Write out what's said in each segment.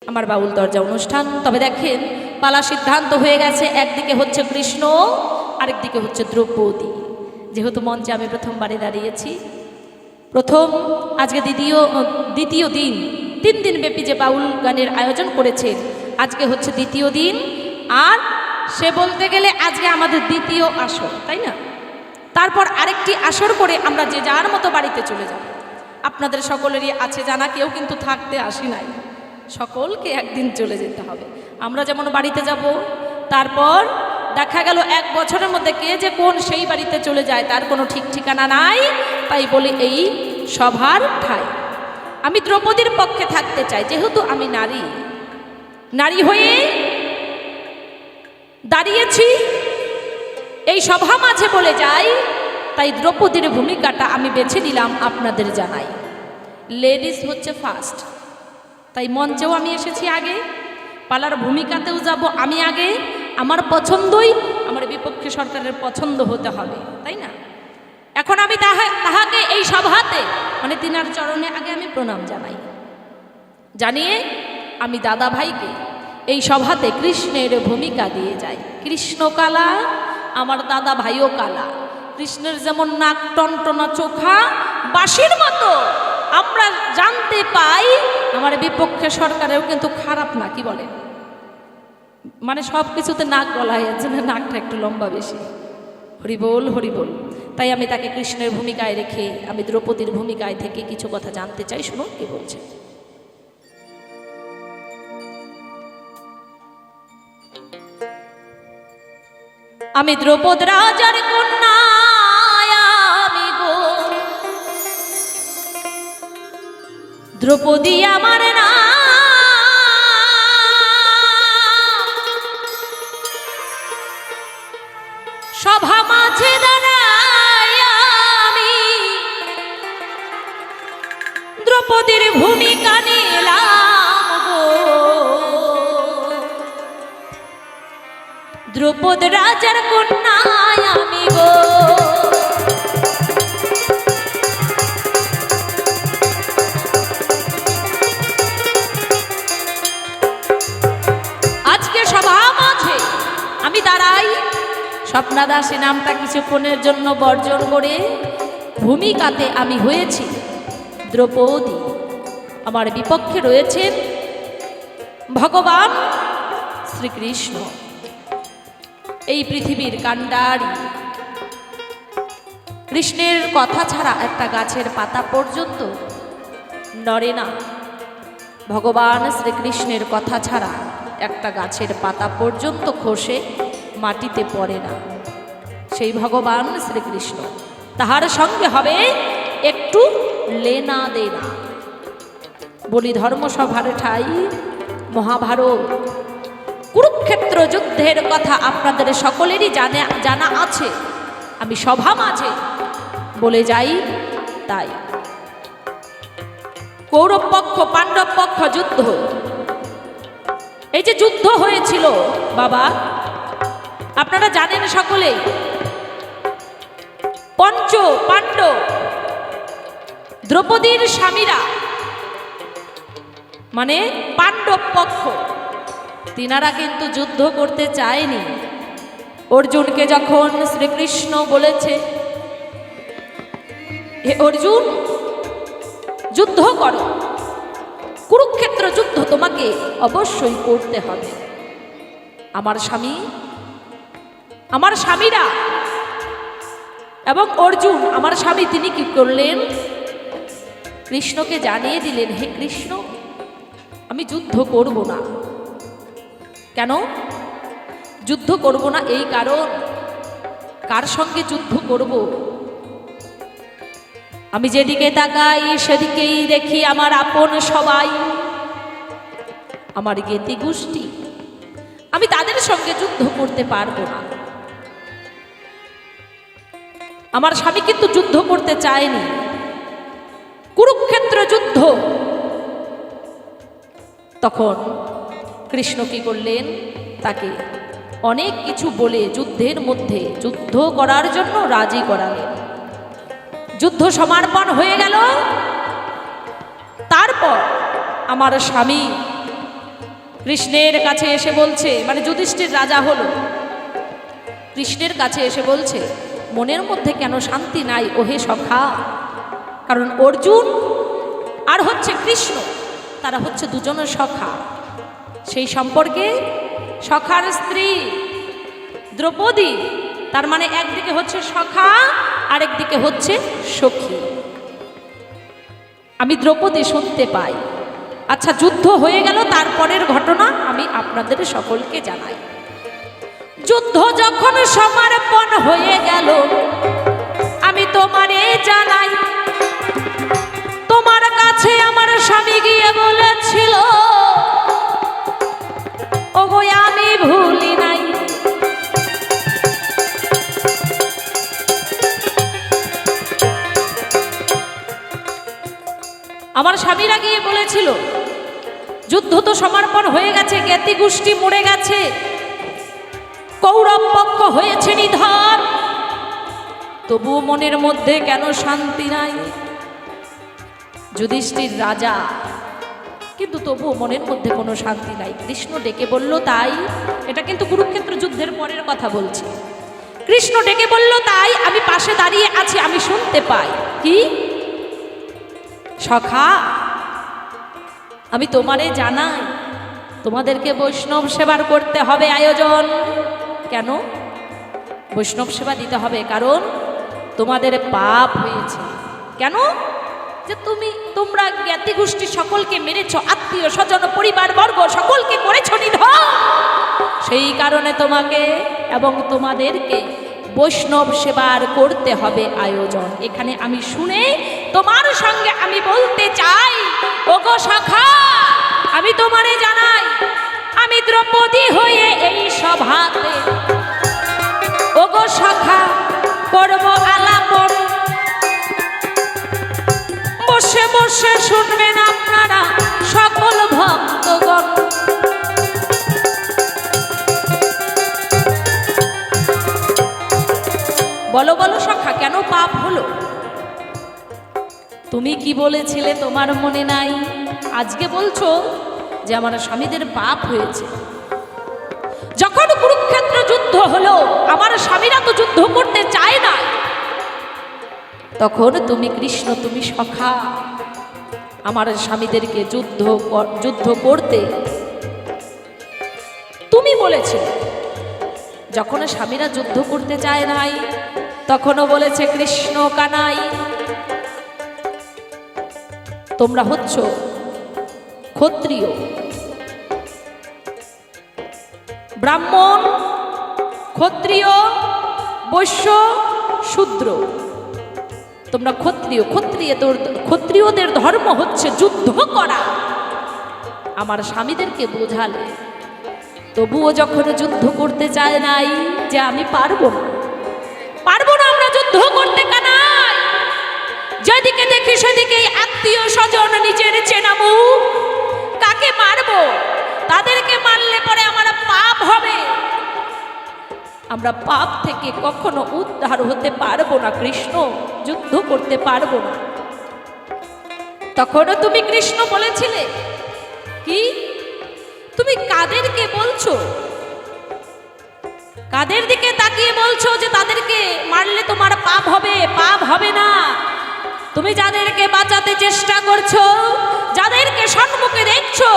আমার বাউল দরজা অনুষ্ঠান। তবে দেখেন পালা সিদ্ধান্ত হয়ে গেছে, একদিকে হচ্ছে কৃষ্ণ, আরেকদিকে হচ্ছে দ্রৌপদী। যেহেতু মঞ্চে আমি প্রথমবারে দাঁড়িয়েছি, প্রথম আজকে দ্বিতীয় দিন, 3 দিন ব্যাপী যে বাউল গানের আয়োজন করেছে, আজকে হচ্ছে দ্বিতীয় দিন। আর সে বলতে গেলে আজকে আমাদের দ্বিতীয় আসর, তাই না? তারপর আরেকটি আসর করে আমরা যে যার মতো বাড়িতে চলে যাব। আপনাদের সকলেরই আছে জানা, কেউ কিন্তু থাকতে আসি নাই, সকলকে একদিন চলে যেতে হবে। আমরা যেমন বাড়িতে যাব, তারপর দেখা গেল 1 বছরের মধ্যে কে যে কোন সেই বাড়িতে চলে যায় তার কোনো ঠিক ঠিকানা নাই। তাই বলি এই সভার ঠাই আমি দ্রৌপদীর পক্ষে থাকতে চাই। যেহেতু আমি নারী হয়ে দাঁড়িয়েছি এই সভা মাঝে বলে যাই, তাই দ্রৌপদীর ভূমিকাটা আমি বেছে নিলাম আপনাদের জানাই। লেডিস হচ্ছে ফার্স্ট, তাই মঞ্চেও আমি এসেছি আগে, পালার ভূমিকাতেও যাব আমি আগে। আমার পছন্দই আমার বিপক্ষে সরকারের পছন্দ হতে হবে, তাই না? এখন আমি তাহাকে এই সভাতে মানে তিনার চরণে আগে আমি প্রণাম জানিয়ে আমি দাদা ভাইকে এই সভাতে কৃষ্ণের ভূমিকা দিয়ে যাই। কৃষ্ণ কালা, আমার দাদা ভাইও কালা। কৃষ্ণের যেমন নাক টনটনা চোখা বাঁশির মতো আমরা জানতে পাই, আমার বিপক্ষে সরকারেও কিন্তু খারাপ না, কি বলেন? মানে সব কিছুতে নাক গলা হয়ে যাচ্ছে না, নাকটা একটু লম্বা বেশি। হরিবোল হরিবোল। তাই আমি তাকে কৃষ্ণের ভূমিকায় রেখে আমি দ্রৌপদীর ভূমিকায় থেকে কিছু কথা জানতে চাই। শুনুন কি বলছে। আমি দ্রৌপদ রাজার কন্যা, আমি গো দ্রৌপদী আমার না, সভা মাঝে দাঁড়ায় আমি দ্রৌপদীর ভূমিকা নিলাম গো। দ্রৌপদ রাজার কন্যা আমি গো। আজকে সভা মাঝে আমি দাঁড়াই, স্বপ্না দাসী নামটা কিছুক্ষণের জন্য বর্জন করে ভূমিকাতে আমি হয়েছি দ্রৌপদী। আমার বিপক্ষে রয়েছেন ভগবান শ্রীকৃষ্ণ, এই পৃথিবীর কাণ্ডারি। কৃষ্ণের কথা ছাড়া একটা গাছের পাতা পর্যন্ত নড়ে না। ভগবান শ্রীকৃষ্ণের কথা ছাড়া একটা গাছের পাতা পর্যন্ত খসে মাটিতে পড়ে না। সেই ভগবান শ্রীকৃষ্ণ, তাহার সঙ্গে হবে একটু লেনা দেনা। বলি ধর্মসভার ঠাই মহাভারত, কুরুক্ষেত্র যুদ্ধের কথা আপনাদের সকলেরই জানা আছে। আমি সভা মাঝে বলে যাই তাই। কৌরব পক্ষ পাণ্ডব পক্ষ যুদ্ধ, এই যে যুদ্ধ হয়েছিল বাবা, আপনারা জানেন সকলেই। পঞ্চ পাণ্ডব দ্রৌপদীর স্বামীরা মানে পাণ্ডব পক্ষ, তিনারা কিন্তু যুদ্ধ করতে চায়নি। অর্জুনকে যখন শ্রীকৃষ্ণ বলেছে, হে অর্জুন যুদ্ধ করো, কুরুক্ষেত্র যুদ্ধ তোমাকে অবশ্যই করতে হবে। আমার স্বামীরা এবং অর্জুন আমার স্বামী, তিনি কি করলেন? কৃষ্ণকে জানিয়ে দিলেন, হে কৃষ্ণ আমি যুদ্ধ করব না। কেন যুদ্ধ করব না? এই কারণ, কার সঙ্গে যুদ্ধ করব? আমি যেদিকে তাকাই সেদিকেই দেখি আমার আপন সবাই, আমার জ্ঞাতি গোষ্ঠী। আমি তাদের সঙ্গে যুদ্ধ করতে পারবো না। আমার স্বামী কিন্তু যুদ্ধ করতে চায়নি, কুরুক্ষেত্র যুদ্ধ। তখন কৃষ্ণ কি করলেন? তাকে অনেক কিছু বলে যুদ্ধের মধ্যে যুদ্ধ করার জন্য রাজি করালেন। যুদ্ধ সমাপন হয়ে গেল। তারপর আমার স্বামী কৃষ্ণের কাছে এসে বলছে, মানে যুধিষ্ঠির রাজা হলো, কৃষ্ণের কাছে এসে বলছে, মনের মধ্যে কেন শান্তি নাই ওহে সখা? কারণ অর্জুন আর হচ্ছে কৃষ্ণ, তারা হচ্ছে দুজনের সখা। সেই সম্পর্কে সখার স্ত্রী দ্রৌপদী, তার মানে একদিকে হচ্ছে সখা, আরেকদিকে হচ্ছে সখী। আমি দ্রৌপদী শুনতে পাই। আচ্ছা, যুদ্ধ হয়ে গেল, তারপরের ঘটনা আমি আপনাদের সকলকে জানাই। যুদ্ধ যখন সমাপন হয়ে গেল, আমি তোমারে জানাই, তোমার কাছে আমার স্বামী গিয়ে বলেছিল, ওগো আমি ভুলি নাই। আমার স্বামীরা গিয়ে বলেছিল, যুদ্ধ তো সমর্পণ হয়ে গেছে, জ্ঞাতি গোষ্ঠী মরে গেছে, কৌরব পক্ষ হয়েছে নিধন, তবুও মনের মধ্যে কেন শান্তি নাই? যুধিষ্ঠির রাজা, কিন্তু তবুও মনের মধ্যে কোনো শান্তি নাই। কৃষ্ণ ডেকে বলল, তাই, এটা কিন্তু কুরুক্ষেত্র যুদ্ধের পরের কথা বলছি। কৃষ্ণ ডেকে বলল, তাই, আমি পাশে দাঁড়িয়ে আছি, আমি শুনতে পাই। কি? সখা, আমি তোমারে জানাই, তোমাদেরকে বৈষ্ণব সেবার করতে হবে আয়োজন। কেন বৈষ্ণব সেবা দিতে হবে? কারণ তোমাদের পাপ হয়েছে। কেন? যে তোমরা জ্ঞাতি গোষ্ঠী সকলকে মেরেছ, আত্মীয় স্বজন পরিবার বর্গ সকলকে করেছ নিধন। সেই কারণে তোমাকে এবং তোমাদেরকে বৈষ্ণব সেবার করতে হবে আয়োজন। এখানে আমি শুনে তোমার সঙ্গে আমি বলতে চাই, ওগো সখা, আমি তোমারে জানাই, আমি দ্রৌপদী হয়ে এই সভাতে, ওগো সখা, করব আলাপন। বসে বসে শুনবেন আপনারা সকল ভক্তগণ। বলো বলো সখা, কেন পাপ হলো? তুমি কি বলেছিলে তোমার মনে নাই? আজকে বলছো যে আমার স্বামীদের পাপ হয়েছে। যখন কুরুক্ষেত্র যুদ্ধ হলো, আমার স্বামীরা তো যুদ্ধ করতে চায় না, তখন তুমি কৃষ্ণ, তুমি সখা, আমার স্বামীদেরকে যুদ্ধ করতে তুমি বলেছিলে। যখন স্বামীরা যুদ্ধ করতে চায় নাই, তখনও বলেছে কৃষ্ণ কানাই, তোমরা হচ্ছ ক্ষত্রিয়, ব্রাহ্মণ, ক্ষত্রিয়, বৈশ্য, শূদ্র, তোমরা ক্ষত্রিয়। ক্ষত্রিয়দের ধর্ম হচ্ছে যুদ্ধ করা। আমার স্বামীদেরকে বোঝালে, তবুও যখন যুদ্ধ করতে চায় নাই, যে আমি পারবো না, আমরা যুদ্ধ করতে কানাই। যেদিকে দেখি সেদিকেই আত্মীয় স্বজন, নিজের চেনা মুখ, কাকে মারবো? তাদেরকে মারলে পরে আমার পাপ হবে। আমরা পাপ থেকে কখনো উদ্ধার হতে পারবো না কৃষ্ণ, যুদ্ধ করতে পারবো না। তখনও তুমি কৃষ্ণ বলেছিলে কি? তুমি কাদেরকে বলছো? কাদের দিকে তাকিয়ে বলছো যে তাদেরকে মারলে তোমার পাপ হবে? পাপ হবে না। তুমি যাদেরকে বাঁচাতে চেষ্টা করছো, যাদেরকে সম্মুখে দেখছো,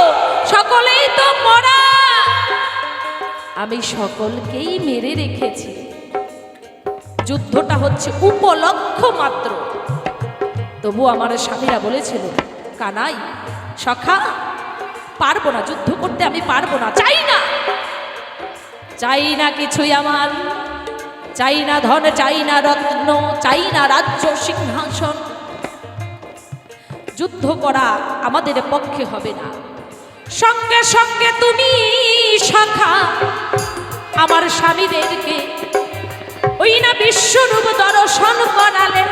সকলেই তো মরা। আমি সকলকেই মেরে রেখেছি। যুদ্ধটা হচ্ছে উপলক্ষ মাত্র। তবু আমার স্বামীরা বলেছিল, কানাই, সখা, পারবো না, যুদ্ধ করতে আমি পারবো না, চাই না কিছুই আমার, চাই না ধন, চাই না রত্ন, চাই না রাজ্য সিংহাসন। যুদ্ধ করা আমাদের পক্ষে হবে না। সঙ্গে সঙ্গে তুমি সখা আমার স্বামীদেরকে ওই না বিশ্বরূপ দর্শন করালে,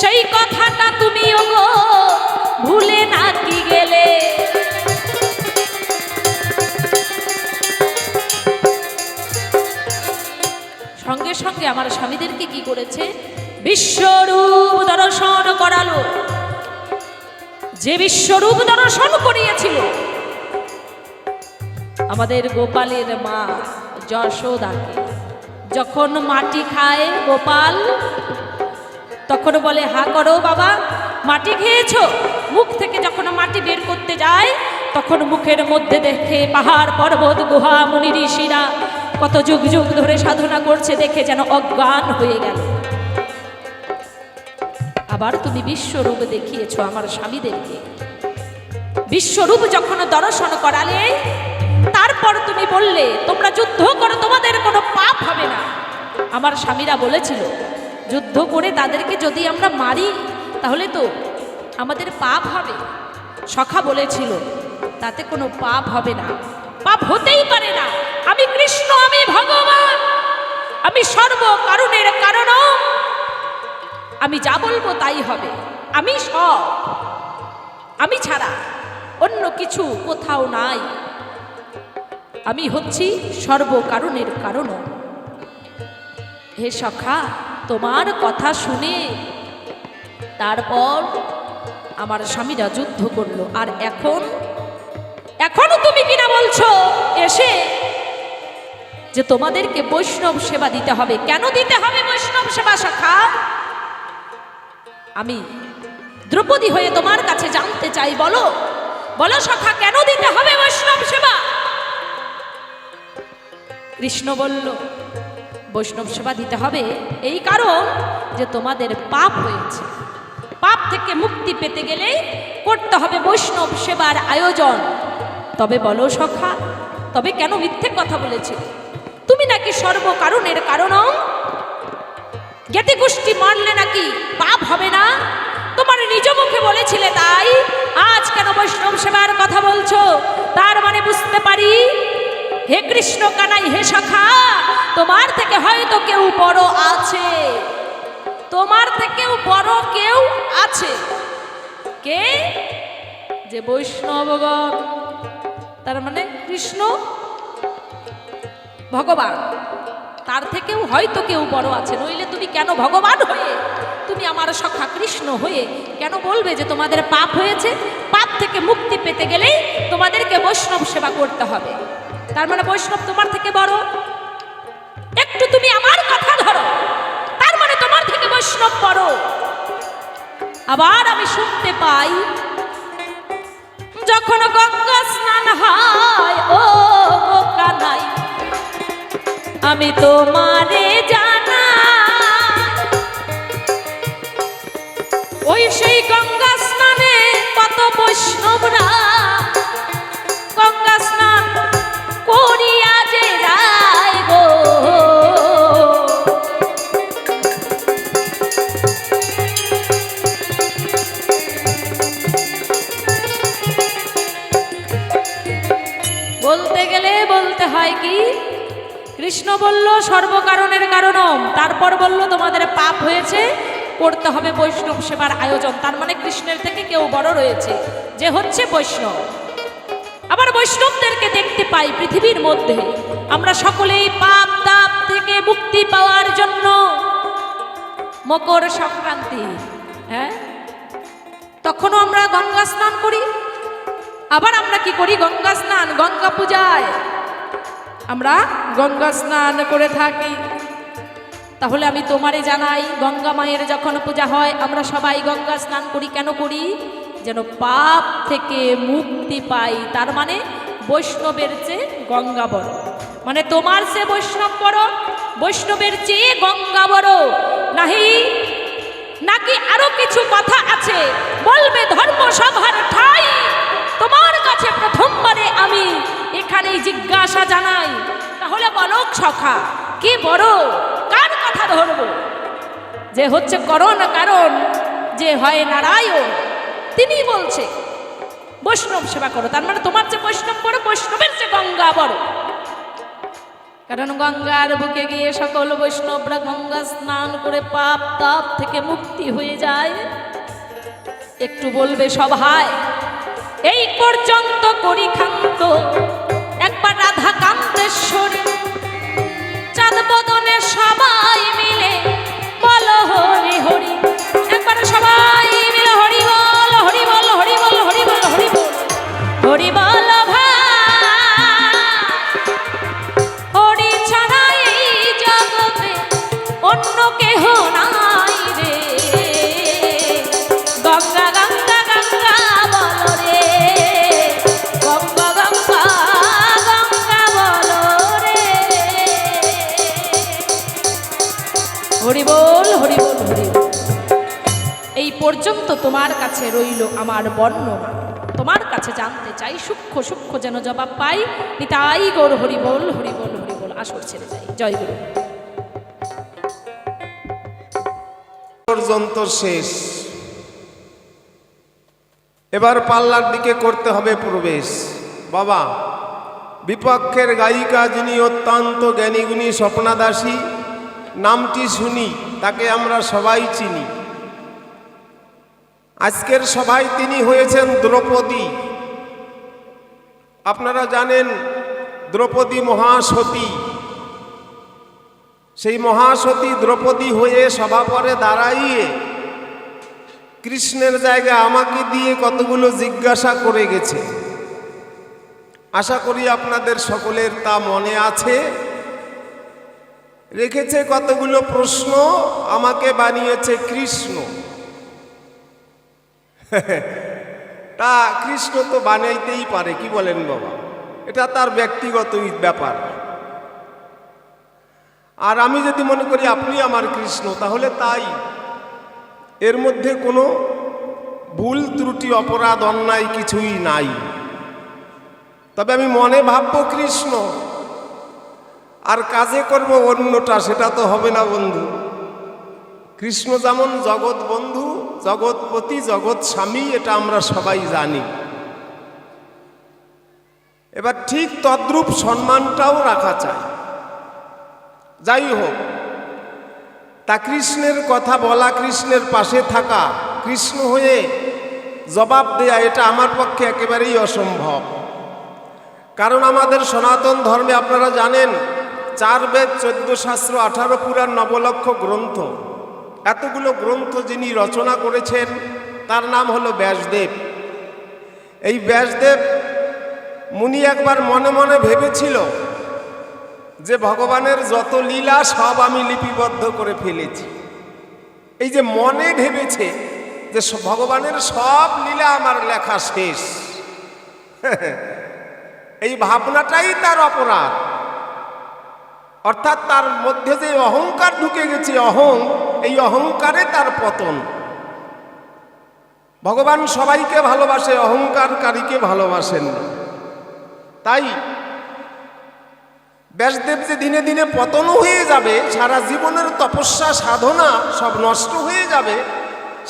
সেই কথাটা তুমি ওগো ভুলে নাকি গেলে? সঙ্গে সঙ্গে আমার স্বামীদেরকে কি করেছে? বিশ্বরূপ দর্শন করালো। যে বিশ্বরূপ দর্শন করিয়েছিল আমাদের গোপালের মা যশোদাকে যখন মাটি খায় গোপাল, তখন বলে হা করো বাবা, মাটি খেয়েছো? মুখ থেকে যখন মাটি বের করতে যায়, তখন মুখের মধ্যে দেখে পাহাড় পর্বত গুহা মুনি ঋষিরা কত যুগ যুগ ধরে সাধনা করছে, দেখে যেন অজ্ঞান হয়ে গেল। আবার তুমি বিশ্বরূপ দেখিয়েছো আমার স্বামীদেরকে, বিশ্বরূপ যখন দর্শন করালে, তারপর তুমি বললে তোমরা যুদ্ধ করো, তোমাদের কোনো পাপ হবে না। আমার স্বামীরা বলেছিল যুদ্ধ করে তাদেরকে যদি আমরা মারি তাহলে তো আমাদের পাপ হবে। সখা বলেছিল তাতে কোনো পাপ হবে না, পাপ হতেই পারে না। আমি কৃষ্ণ, আমি ভগবান, আমি সর্ব কারণের কারণ, আমি যা বলবো তাই হবে। আমি সব, আমি ছাড়া অন্য কিছু কোথাও নাই। আমি হচ্ছি সর্ব কারণের কারণ। হে সখা, তোমার কথা শুনে তারপর আমার স্বামীরা যুদ্ধ করলো। আর এখনো তুমি কিনা বলছো এসে যে তোমাদেরকে বৈষ্ণব সেবা দিতে হবে। কেন দিতে হবে বৈষ্ণব সেবা সখা? আমি দ্রৌপদী হয়ে তোমার কাছে জানতে চাই, বলো বলো সখা, কেন দিতে হবে বৈষ্ণব সেবা? কৃষ্ণ বলল বৈষ্ণব সেবা দিতে হবে এই কারণ যে তোমাদের পাপ হয়েছে, পাপ থেকে মুক্তি পেতে গেলে করতে হবে বৈষ্ণব সেবার আয়োজন। তবে বলো সখা, তবে কেন মিথ্যে কথা বলেছে? তুমি নাকি সর্বকারণের কারণ, জ্ঞাতি গোষ্ঠী মারলে নাকি পাপ হবে না, তোমার নিজ মুখে বলেছিলে, তাই আজ কেন বৈষ্ণব সেবার কথা বলছো? তার মানে বুঝতে পারি হে কৃষ্ণ কানাই, হে সখা, তোমার থেকে হয়তো কেউ বড় আছে, তোমার থেকেও বড় কেউ আছে। কে? যে বৈষ্ণবগণ, তার মানে কৃষ্ণ ভগবান, তার থেকেও হয়তো কেউ বড় আছে। নইলে তুমি কেন ভগবান হয়ে, তুমি আমার সখা কৃষ্ণ হয়ে কেন বলবে যে তোমাদের পাপ হয়েছে? পাপ থেকে মুক্তি পেতে গেলেই তোমাদেরকে বৈষ্ণব সেবা করতে হবে। তার মানে বৈষ্ণব তোমার থেকে বড়। একটু তুমি আমার কথা ধরো, তার মানে তোমার থেকে বৈষ্ণব বড়। আবার আমি শুনতে পাই যখন গঙ্গা স্নান হয়, ও কানাই আমি তোমারে জানা, ওই সেই গঙ্গা স্নানে কত বৈষ্ণবরা গঙ্গা স্নান করিয়া যে যায় গো। বলতে গেলে বলতে হয় কি, কৃষ্ণ বলল সর্বকারণের কারণম, তারপর বলল তোমাদের পাপ হয়েছে, করতে হবে বৈষ্ণব সেবার আয়োজন। তার মানে কৃষ্ণের থেকে কেউ বড় রয়েছে, যে হচ্ছে বৈষ্ণব। আবার বৈষ্ণবদেরকে দেখতে পাই পৃথিবীর মধ্যে। আমরা সকলেই পাপ তাপ থেকে মুক্তি পাওয়ার জন্য মকর সংক্রান্তি, হ্যাঁ, তখনও আমরা গঙ্গা স্নান করি। আবার আমরা কি করি? গঙ্গা স্নান, গঙ্গা পূজায় আমরা গঙ্গা স্নান করে থাকি। তাহলে আমি তোমারে জানাই, গঙ্গা মায়ের যখন পূজা হয় আমরা সবাই গঙ্গা স্নান করি। কেন করি? যেন পাপ থেকে মুক্তি পাই। তার মানে বৈষ্ণবের চেয়ে গঙ্গা বড়, মানে তোমার চেয়ে বৈষ্ণব বড়, বৈষ্ণবের চেয়ে গঙ্গা বড় নাহি নাকি আরো কিছু কথা আছে? বলবে ধর্মসভার ঠাই, তোমার কাছে প্রথমবারে আমি এখানেই জিজ্ঞাসা জানাই, তাহলে বলো সখা, কি বড়? কার কথা ধরবো? যে হচ্ছে করণ কারণ, যে হয় নারায়ণ, তিনি বলছে বৈষ্ণব সেবা করো। তার মানে তোমার যে বৈষ্ণব বড়, বৈষ্ণবের যে গঙ্গা বড়। কারণ গঙ্গার বুকে গিয়ে সকল বৈষ্ণবরা গঙ্গা স্নান করে পাপ তাপ থেকে মুক্তি হয়ে যায়। একটু বলবে সভায়, এই পর্যন্ত করি ক্ষান্ত, একবার রাধা কান্তেশ্বরী চাঁদ বদনে সবাই মিলে বলো হরি হরি। একবার সবাই মিলে হরি বল, হরি বল, হরি বল, হরি বল, হরি বল, হরি বল ভাই। তোমার কাছে রইল আমার বর্ণনা, তোমার কাছে জানতে চাই সূক্ষ্ম সূক্ষ্ম যেন জবাব পাই। নিতাই গৌর হরি বল, হরি বল, হরি বল। আসর ছেড়ে যাই। জয় গুরু। পর্যন্ত শেষ। এবার পাল্লার দিকে করতে হবে প্রবেশ। বাবা, বিপক্ষের গায়িকা যিনি অত্যন্ত জ্ঞানীগুণী স্বপ্নাদাসী, নামটি শুনি তাকে আমরা সবাই চিনি। আজকের সভায় তিনি হয়েছেন দ্রৌপদী। আপনারা জানেন দ্রৌপদী মহাসতী। সেই মহাসতী দ্রৌপদী হয়ে সভাপরে দাঁড়াইয়ে কৃষ্ণের জায়গায় আমাকে দিয়ে কতগুলো জিজ্ঞাসা করে গেছে। আশা করি আপনাদের সকলের তা মনে আছে। রেখেছে কতগুলো প্রশ্ন, আমাকে বানিয়েছে কৃষ্ণ। তা কৃষ্ণ তো বানাইতেই পারে, কি বলেন বাবা? এটা তার ব্যক্তিগত ব্যাপার। আর আমি যদি মনে করি আপনি আমার কৃষ্ণ, তাহলে তাই। এর মধ্যে কোনো ভুল ত্রুটি অপরাধ অন্যায় কিছুই নাই। তবে আমি মনে ভাববো কৃষ্ণ আর কাজে করব অন্যটা, সেটা তো হবে না বন্ধু। কৃষ্ণ যেমন জগৎ বন্ধু, জগৎপতি, জগৎ স্বামী, এটা আমরা সবাই জানি। এবার ঠিক তদ্রূপ সম্মানটাও রাখা চাই। যাই হোক, তা কৃষ্ণের কথা বলা, কৃষ্ণের পাশে থাকা, কৃষ্ণ হয়ে জবাব দেয়া, এটা আমার পক্ষে একেবারেই অসম্ভব। কারণ আমাদের সনাতন ধর্মে আপনারা জানেন 4 বেদ, 14 শাস্ত্র, 18 পুরাণ, 9 লক্ষ গ্রন্থ। এতগুলো গ্রন্থ যিনি রচনা করেছেন তার নাম হলো ব্যাসদেব। এই ব্যাসদেব মুনি একবার মনে মনে ভেবেছিল যে ভগবানের যত লীলা সব আমি লিপিবদ্ধ করে ফেলেছি। এই যে মনে ভেবেছে যে ভগবানের সব লীলা আমার লেখা শেষ, এই ভাবনাটাই তার অপরাধ। অর্থাৎ তার মধ্যে যে অহংকার ঢুকে গেছে, এই অহংকারে তার পতন। ভগবান সবাইকে ভালোবাসে, অহংকারকারীকে ভালোবাসেন না। তাই ব্যাসদেব যে দিনে দিনে পতন হয়ে যাবে, সারা জীবনের তপস্যা সাধনা সব নষ্ট হয়ে যাবে,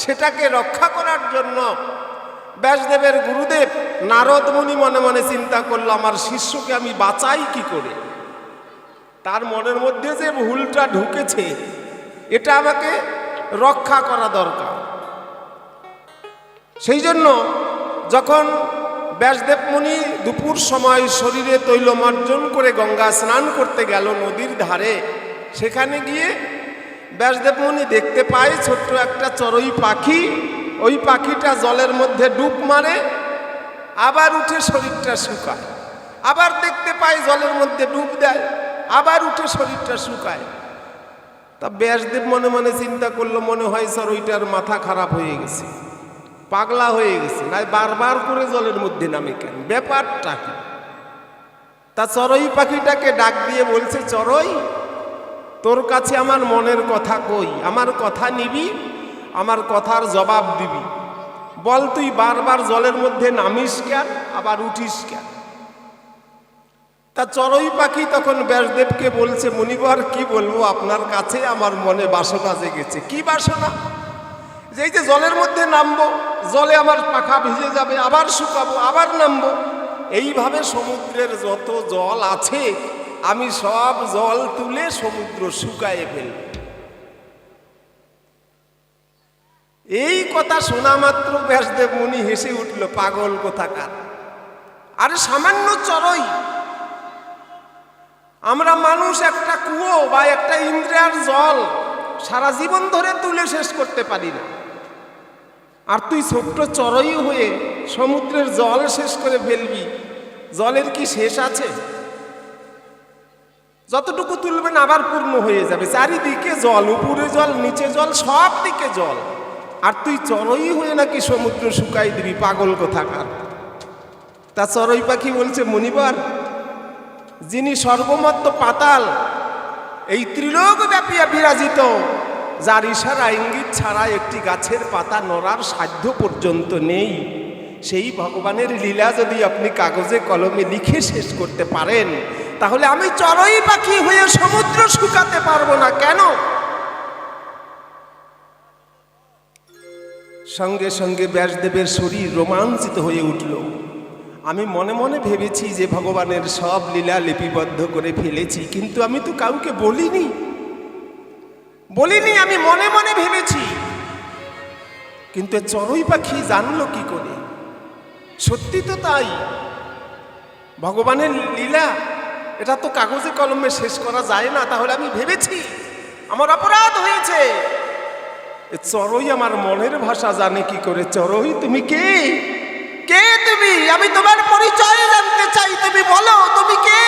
সেটাকে রক্ষা করার জন্য ব্যাসদেবের গুরুদেব নারদ মুনি মনে মনে চিন্তা করলো, আমার শিষ্যকে আমি বাঁচাই কি করে। তার মনের মধ্যে যে ভুলটা ঢুকেছে, এটা আমাকে রক্ষা করা দরকার। সেই জন্য যখন ব্যাসদেব মুনি দুপুর সময় শরীরে তৈলমার্জন করে গঙ্গা স্নান করতে গেল নদীর ধারে, সেখানে গিয়ে ব্যাসদেব মুনি দেখতে পায় ছোট্ট একটা চড়ুই পাখি। ওই পাখিটা জলের মধ্যে ডুব মারে, আবার উঠে শরীরটা শুকায়। আবার দেখতে পায় জলের মধ্যে ডুব দেয়, আবার উঠে শরীরটা শুকায়। তা ব্যাসদেব মনে মনে চিন্তা করলো, মনে হয় চড়ুইটার মাথা খারাপ হয়ে গেছে, পাগলা হয়ে গেছে, না বারবার করে জলের মধ্যে নামে কেন, ব্যাপারটা কি? তা চড়ুই পাখিটাকে ডাক দিয়ে বলছে, চড়ুই, তোর কাছে আমার মনের কথা কই, আমার কথা নিবি, আমার কথার জবাব দিবি। বল, তুই বারবার জলের মধ্যে নামিস কেন, আবার উঠিস কেন? তা চড়ুই পাখি তখন ব্যাসদেবকে বলছে, মুনিবর কি বলবো আপনার কাছে, আমার মনে বাসনা জেগেছে। কি বাসনা? যে এই যে জলের মধ্যে নামবো, জলে আমার পাখা ভিজে যাবে, আবার শুকাবো, আবার নামবো। এইভাবে সমুদ্রের যত জল আছে আমি সব জল তুলে সমুদ্র শুকায়ে ফেলব। এই কথা শোনা মাত্র ব্যাসদেব মুনি হেসে উঠল, পাগল কোথাকার। আরে সামান্য চড়ুই, আমরা মানুষ একটা কুয়ো বা একটা ইন্দ্রিয়ার জল সারা জীবন ধরে তুলে শেষ করতে পারি না, আর তুই ছোট্ট চড়ুই হয়ে সমুদ্রের জল শেষ করে ফেলবি। জলের কি শেষ আছে? যতটুকু তুলবেন আবার পূর্ণ হয়ে যাবে। চারিদিকে জল, উপরে জল, নিচে জল, সব দিকে জল, আর তুই চড়ুই হয়ে নাকি সমুদ্র শুকাই দিবি, পাগল কোথাকার। তা চড়ুই পাখি বলছে, মুনিবর, যিনি সর্বমত্ত পাতাল, এই ত্রিলোক ব্যাপিয়া বিরাজিত, যার ইশারা ইঙ্গিত ছাড়া একটি গাছের পাতা নড়ার সাধ্য পর্যন্ত নেই, সেই ভগবানের লীলা যদি আপনি কাগজে কলমে লিখে শেষ করতে পারেন, তাহলে আমি চড়ুই পাখি হয়ে সমুদ্র শুকাতে পারবো না কেন? সঙ্গে সঙ্গে ব্যাসদেবের শরীর রোমাঞ্চিত হয়ে উঠল। আমি মনে মনে ভেবেছি যে ভগবানের সব লীলা লিপিবদ্ধ করে ফেলেছি, কিন্তু আমি তো কাউকে বলিনি। আমি মনে মনে ভেবেছি, কিন্তু চড়ুই পাখি জানলো কি করে? সত্যি তো তাই, ভগবানের লীলা এটা তো কাগজে কলমে শেষ করা যায় না। তাহলে আমি ভেবেছি আমার অপরাধ হয়েছে। চড়ুই আমার মনের ভাষা জানে কি করে? চড়ুই তুমি কে? কে তুমি? আমি তোমার পরিচয় জানতে চাই, তুমি বলো তুমি কে?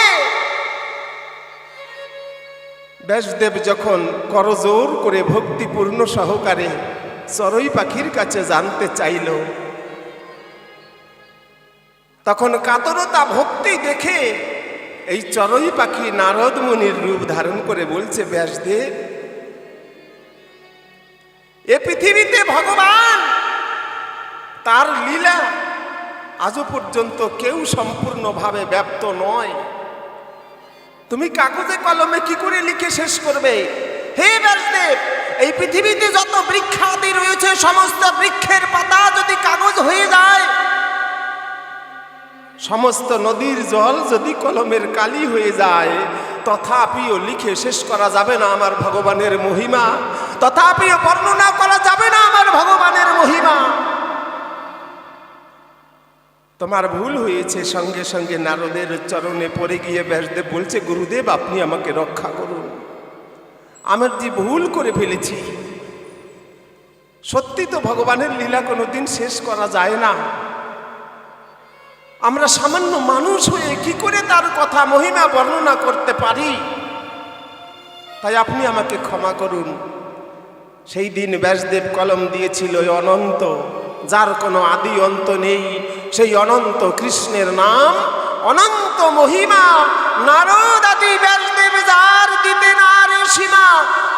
ব্যাসদেব যখন করজোর করে ভক্তিপূর্ণ সহকারে চড়ুই পাখির কাছে জানতে চাইল, তখন কাতরতা ভক্তি দেখে এই চড়ুই পাখি নারদ মুনির রূপ ধারণ করে বলছে, ব্যাসদেব, এ পৃথিবীতে ভগবান তার লীলা আজও পর্যন্ত কেউ সম্পূর্ণভাবে ব্যপ্ত নয়। তুমি কাগজে কলমে কি করে লিখে শেষ করবে? হে ব্যাসদেব, এই পৃথিবীতে যত বৃক্ষাদি রয়েছে সমস্ত বৃক্ষের পাতা যদি কাগজ হয়ে যায়, সমস্ত নদীর জল যদি কলমের কালি হয়ে যায়, তথাপিও লিখে শেষ করা যাবে না আমার ভগবানের মহিমা, তথাপিও বর্ণনা করা যাবে না আমার ভগবানের মহিমা। তোমার ভুল হয়েছে। সঙ্গে সঙ্গে নারদের চরণে পড়ে গিয়ে ব্যাসদেব বলছে, গুরুদেব আপনি আমাকে রক্ষা করুন, আমার যে ভুল করে ফেলেছি। সত্যি তো ভগবানের লীলা কোনোদিন শেষ করা যায় না। আমরা সামান্য মানুষ হয়ে কি করে তার কথা মহিমা বর্ণনা করতে পারি? তাই আপনি আমাকে ক্ষমা করুন। সেই দিন ব্যাসদেব কলম দিয়েছিল ওই অনন্ত, যার কোনো আদি অন্ত নেই, সেই অনন্ত কৃষ্ণের নাম, অনন্ত মহিমা। নারদ আদি ব্যাসদেব যার দিতে না রে সীমা,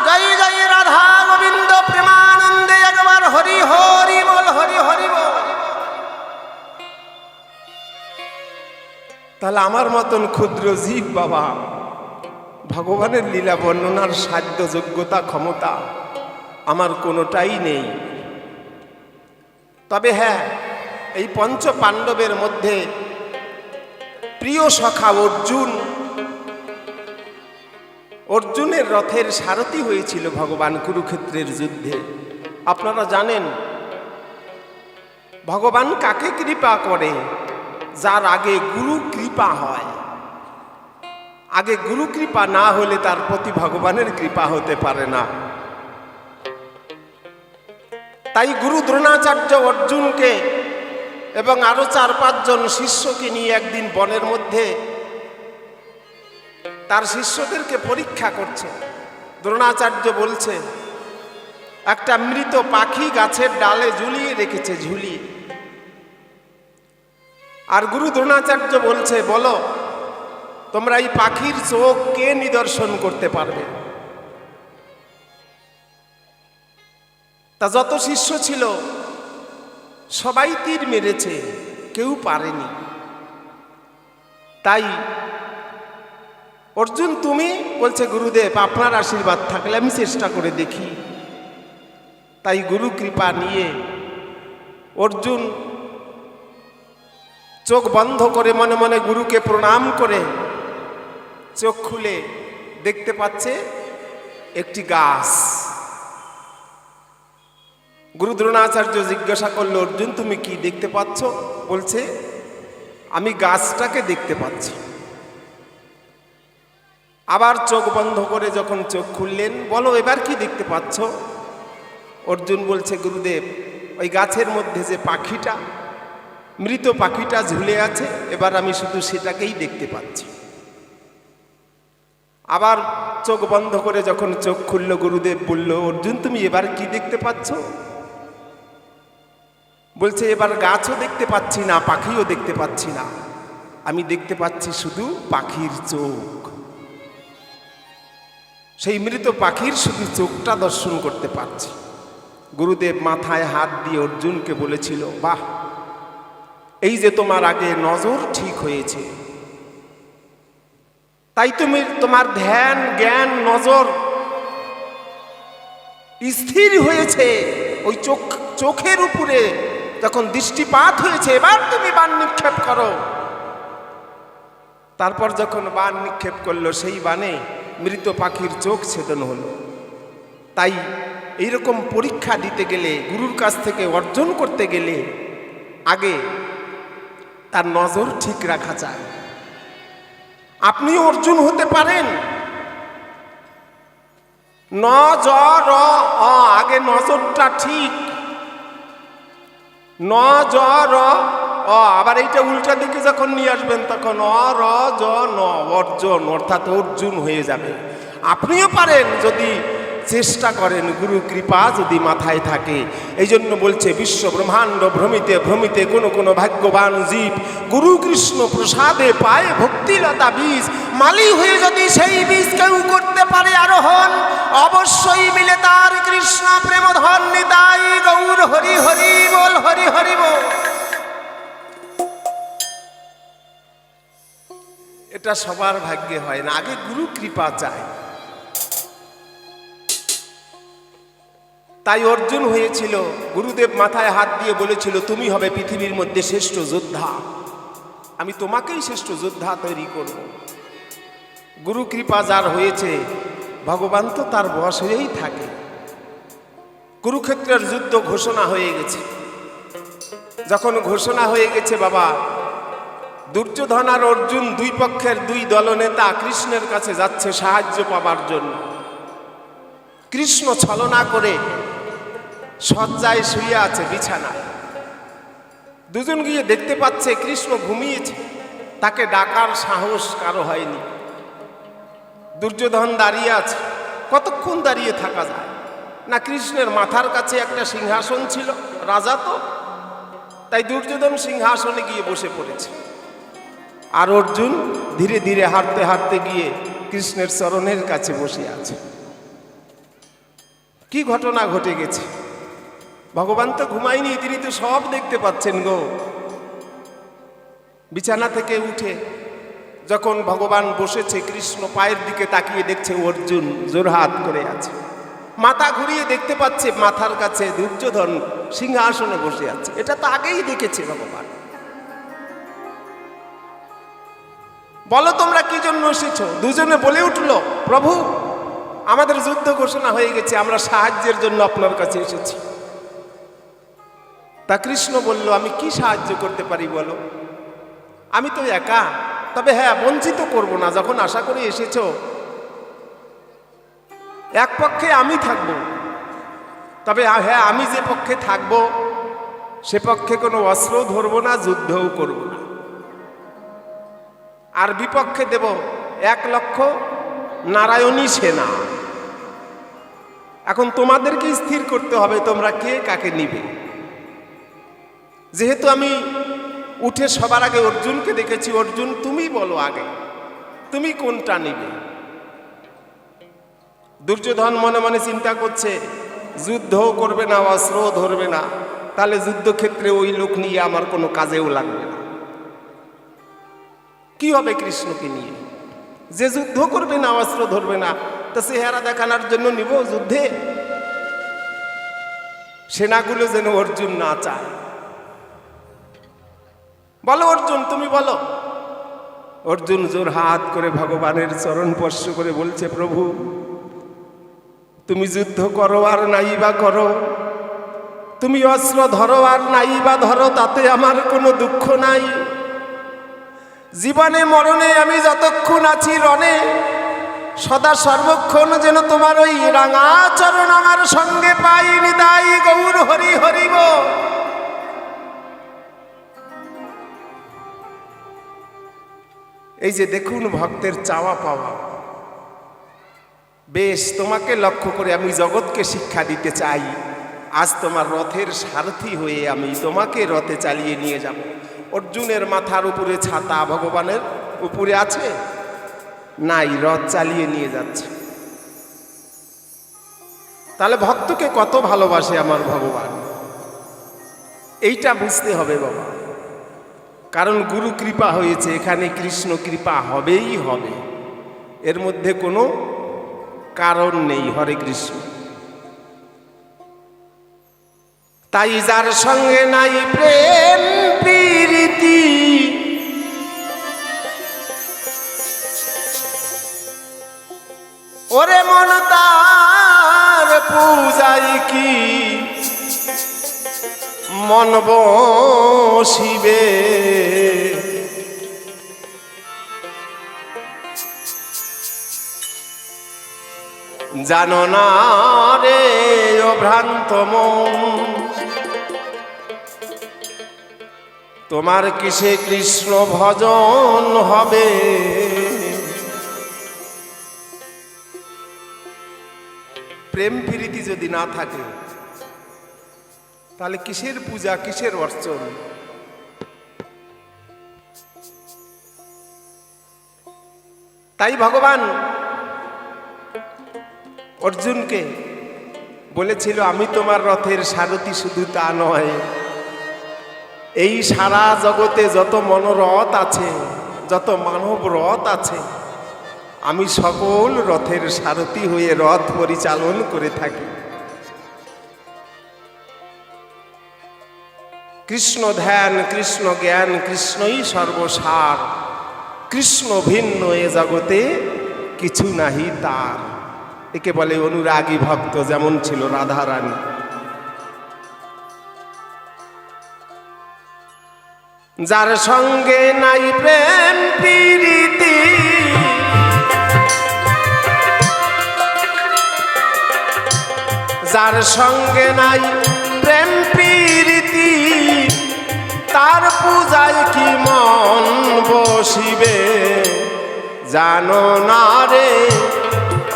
জয় জয় রাধা গোবিন্দ প্রেমানন্দে একবার হরি হরি বল, হরি হরি বল। তাহলে আমার মতন ক্ষুদ্র জীব বাবা, ভগবানের লীলা বর্ণনার সাধ্য যোগ্যতা ক্ষমতা আমার কোনোটাই নেই। তবে হ্যাঁ, এই পঞ্চ পাণ্ডবের মধ্যে প্রিয় সখা অর্জুনের রথের সারথি হয়েছিল ভগবান কুরুক্ষেত্রের যুদ্ধে। আপনারা জানেন ভগবান কাকে কৃপা করে? যার আগে গুরু কৃপা হয়। আগে গুরু কৃপা না হলে তার প্রতি ভগবানের কৃপা হতে পারে না। তাই গুরু দ্রোণাচার্য অর্জুনকে এবং আরো 4-5 জন শিষ্যকে নিয়ে একদিন বনের মধ্যে তার শিষ্যদেরকে পরীক্ষা করছে। দ্রোণাচার্য বলছে, একটা মৃত পাখি গাছের ডালে ঝুলিয়ে রেখেছে, ঝুলিয়ে। আর গুরু দ্রোণাচার্য বলছে, বলো তোমরা এই পাখির চোখ কে নিদর্শন করতে পারবে? তা যত শিষ্য ছিল সবাই তীর মেরেছে, কেউ পারেনি। তাই অর্জুন তুমি, বলছে গুরুদেব আপনার আশীর্বাদ থাকলে আমি চেষ্টা করে দেখি। তাই গুরু কৃপা নিয়ে অর্জুন চোখ বন্ধ করে মনে মনে গুরুকে প্রণাম করে চোখ খুলে দেখতে পাচ্ছে একটি গাছ। গুরু দ্রোণাচার্য জিজ্ঞাসা করলো, অর্জুন তুমি কি দেখতে পাচ্ছ? বলছে, আমি গাছটাকে দেখতে পাচ্ছি। আবার চোখ বন্ধ করে যখন চোখ খুললেন, বলো এবার কি দেখতে পাচ্ছ? অর্জুন বলছে, গুরুদেব ওই গাছের মধ্যে যে পাখিটা, মৃত পাখিটা ঝুলে আছে, এবার আমি শুধু সেটাকেই দেখতে পাচ্ছি। আবার চোখ বন্ধ করে যখন চোখ খুলল, গুরুদেব বলল, অর্জুন তুমি এবার কি দেখতে পাচ্ছ? বলছে, এবার গাছও দেখতে পাচ্ছি না, পাখিও দেখতে পাচ্ছি না, আমি দেখতে পাচ্ছি শুধু পাখির চোখ। সেই মৃত পাখির শুধু চোখটা দর্শন করতে পারছে। গুরুদেব মাথায় হাত দিয়ে অর্জুনকে বলেছিল, বাহ, এই যে তোমার আগে নজর ঠিক হয়েছে, তাই তুমি তোমার ধ্যান জ্ঞান নজর স্থির হয়েছে ওই চোখের উপরে, তখন দৃষ্টিপাত হয়েছে, এবার তুমি বাণ নিক্ষেপ করো। তারপর যখন বাণ নিক্ষেপ করলো, সেই বাণে মৃত পাখির চোখ ছেদন হলো। তাই এইরকম পরীক্ষা দিতে গেলে, গুরুর কাছ থেকে অর্জন করতে গেলে আগে তার নজর ঠিক রাখা চাই। আপনিও অর্জুন হতে পারেন। আগে নজরটা ঠিক, আবার এইটা উল্টা দিকে যখন নিয়ে আসবেন তখন অর্জন, অর্থাৎ অর্জুন হয়ে যাবে। আপনিও পারেন যদি চেষ্টা করেন, গুরু কৃপা যদি মাথায় থাকে। এই জন্য বলছে, বিশ্ব ব্রহ্মাণ্ড ভ্রমিতে ভ্রমিতে কোনো ভাগ্যবান জীব গুরু কৃষ্ণ প্রসাদে পায় ভক্তিলতা বীজ। মালি হয়ে যদি সেই বীজ কেউ করতে পারে আরোহণ, অবশ্যই মিলে তার কৃষ্ণ প্রেম ধন নিতাই গৌর হরি হরি বল, হরি হরি বল। এটা সবার ভাগ্যে হয় না, আগে গুরু কৃপা চায়। তাই অর্জুন হয়েছিল। গুরুদেব মাথায় হাত দিয়ে বলেছিল, তুমি হবে পৃথিবীর মধ্যে শ্রেষ্ঠ যোদ্ধা, আমি তোমাকেই শ্রেষ্ঠ যোদ্ধা তৈরি করব। গুরু কৃপা যার হয়েছে, ভগবান তো তার বশেই থাকে। কুরুক্ষেত্রের যুদ্ধ ঘোষণা হয়ে গেছে। যখন ঘোষণা হয়ে গেছে, বাবা দুর্যোধন আর অর্জুন দুই পক্ষের দুই দলনেতা কৃষ্ণের কাছে যাচ্ছে সাহায্য পাবার জন্য। কৃষ্ণ ছলনা করে শয্যায় শুয়ে আছে বিছানায়। দুজন গিয়ে দেখতে পাচ্ছে কৃষ্ণ ঘুমিয়েছে, তাকে ডাকার সাহস কারো হয়নি। দুর্যোধন দাঁড়িয়ে আছে, কতক্ষণ দাঁড়িয়ে থাকা যায় না? কৃষ্ণের মাথার কাছে একটা সিংহাসন ছিল, রাজা তো, তাই দুর্যোধন সিংহাসনে গিয়ে বসে পড়েছে। আর অর্জুন ধীরে ধীরে হাঁটতে হাঁটতে গিয়ে কৃষ্ণের চরণের কাছে বসে আছে। কি ঘটনা ঘটে গেছে? ভগবান তো ঘুমায়নি, তিনি তো সব দেখতে পাচ্ছেন গো। বিছানা থেকে উঠে যখন ভগবান বসেছে, কৃষ্ণ পায়ের দিকে তাকিয়ে দেখছে অর্জুন জোরহাত করে আছে। মাথা ঘুরিয়ে দেখতে পাচ্ছে মাথার কাছে দুর্যোধন সিংহাসনে বসে আছে। এটা তো আগেই দেখেছে ভগবান। বলো তোমরা কি জন্য এসেছো? দুজনে বলে উঠলো, প্রভু আমাদের যুদ্ধ ঘোষণা হয়ে গেছে, আমরা সাহায্যের জন্য আপনার কাছে এসেছি। তা কৃষ্ণ বলল, আমি কি সাহায্য করতে পারি বলো? আমি তো একা, তবে হ্যাঁ বঞ্চিত করব না, যখন আশা করে এসেছো। এক পক্ষে আমি থাকব, তবে হ্যাঁ আমি যে পক্ষে থাকব সে পক্ষে কোনো অস্ত্র ধরবো না, যুদ্ধও করব না। আর বিপক্ষে দেব 1,00,000 নারায়ণী সেনা। এখন তোমাদেরকে স্থির করতে হবে তোমরা কে কাকে নিবে। যেহেতু আমি উঠে সবার আগে অর্জুনকে দেখেছি, অর্জুন তুমি বলো আগে তুমি কোনটা নিবে। দুর্যোধন মনে মনে চিন্তা করছে, যুদ্ধও করবে না, অস্ত্রও ধরবে না, তাহলে যুদ্ধক্ষেত্রে ওই লোক নিয়ে আমার কোনো কাজেও লাগবে না। কি হবে কৃষ্ণকে নিয়ে? যে যুদ্ধ করবে না, অস্ত্র ধরবে না, তা চেহারা দেখানোর জন্য নিব যুদ্ধে? সেনাগুলো যেন অর্জুন না চায়। বলো অর্জুন তুমি বলো। অর্জুন জোর হাত করে ভগবানের চরণ স্পর্শ করে বলছে, প্রভু তুমি যুদ্ধ করো আর নাই বা করো, তুমি অস্ত্র ধরো আর নাই বা ধরো, তাতে আমার কোনো দুঃখ নাই। জীবনে মরণে আমি যতক্ষণ আছি রণে, সদা সর্বক্ষণ যেন তোমার ওই রাঙা চরণ আমার সঙ্গে পাই। নিতাই গৌর হরি হরিব। এই যে দেখুন ভক্তের চাওয়া পাওয়া। বেশ, তোমাকে লক্ষ্য করে আমি জগৎকে শিক্ষা দিতে চাই। আজ তোমার রথের সারথি হয়ে আমি তোমাকে রথে চালিয়ে নিয়ে যাব। অর্জুনের মাথার উপরে ছাতা ভগবানের উপরে আছে? নাই, রথ চালিয়ে নিয়ে যাচ্ছে। তাহলে ভক্তকে কত ভালোবাসে আমার ভগবান, এইটা বুঝতে হবে বাবা। কারণ গুরু কৃপা হয়েছে, এখানে কৃষ্ণ কৃপা হবেই হবে, এর মধ্যে কোনো কারণ নেই। হরে কৃষ্ণ। তাই যার সঙ্গে নাই প্রেম প্রীতি, ওরে মন তার পূজাই কি মন বসিবে, জানো না রে ও ভ্রান্ত মন, তোমার কিসে কৃষ্ণ ভজন হবে। প্রেম প্রীতি যদি না থাকে তাহলে কিসের পূজা, কিসের অর্চন? তাই ভগবান অর্জুনকে বলেছিল, আমি তোমার রথের সারথি, শুধু তা নয়, এই সারা জগতে যত মনোরথ আছে, যত মানব রথ আছে, আমি সকল রথের সারথি হয়ে রথ পরিচালন করে থাকি। কৃষ্ণ ধ্যান, কৃষ্ণ জ্ঞান, কৃষ্ণই সর্বসার, কৃষ্ণ ভিন্ন এ জগতে কিছু নাহি তার। একে বলে অনুরাগী ভক্ত, যেমন ছিল রাধা রানী। যার সঙ্গে নাই প্রেম প্রীতি, যার সঙ্গে নাই প্রেম প্রীতি, তার পূজায় কি মন বসিবে, জানো না রে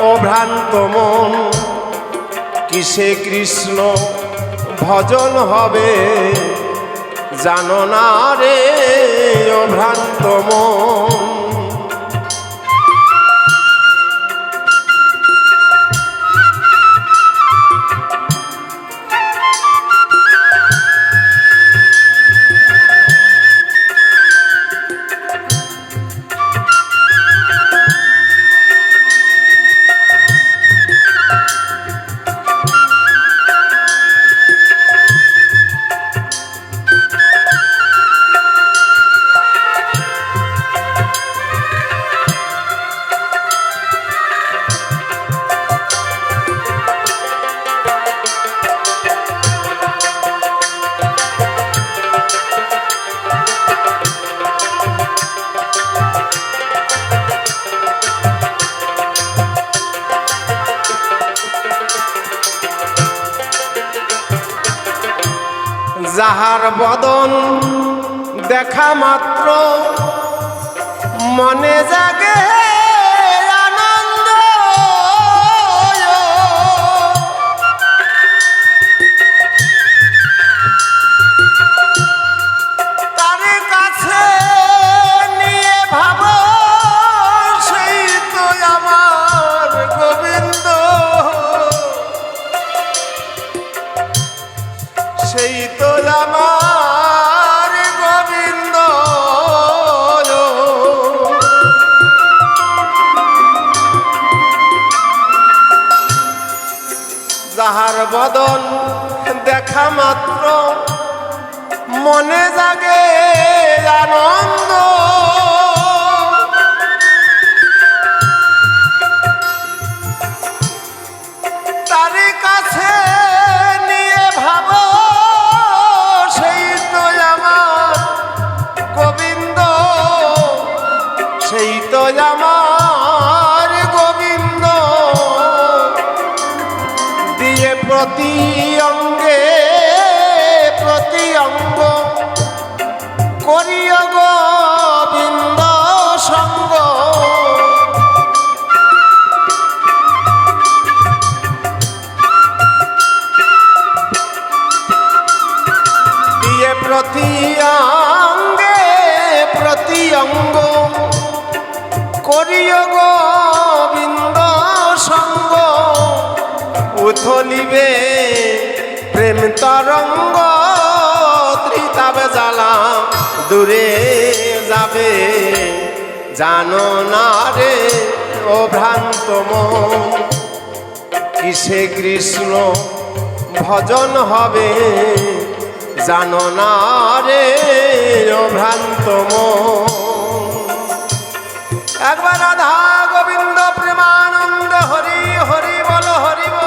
ও ভ্রান্ত মন, কিসে কৃষ্ণ ভজন হবে, জানো না রে ও ভ্রান্ত মন। যাহার বদন দেখা মাত্র মনে জাগে আনন্দ, তার কাছে নিয়ে ভাবো সেই তো আমার গোবিন্দ, সেই তো আমার গোবিন্দ। যাহার বদন দেখা মাত্র মনে জাগে আনন্দ, তার কাছে নিয়ে ভাবো সেই তো আমার গোবিন্দ, সেই তো আমার গোবিন্দ। দিয়ে প্রতি অঙ্গে প্রতি অঙ্গ করিও গোবিন্দ সঙ্গ, দিয়ে প্রতি অঙ্গে প্রতি অঙ্গ করিও গোবিন্দ সঙ্গ, উথলিবে প্রেম তরঙ্গ, ত্রিতাবে জ্বালা দূরে যাবে, জানো না রে ও ভ্রান্ত মন, কিসে কৃষ্ণ ভজন হবে, জানো না রে ও ভ্রান্ত মন। একবার রাধা গোবিন্দ প্রেমানন্দ হরি হরি বল হরি বল।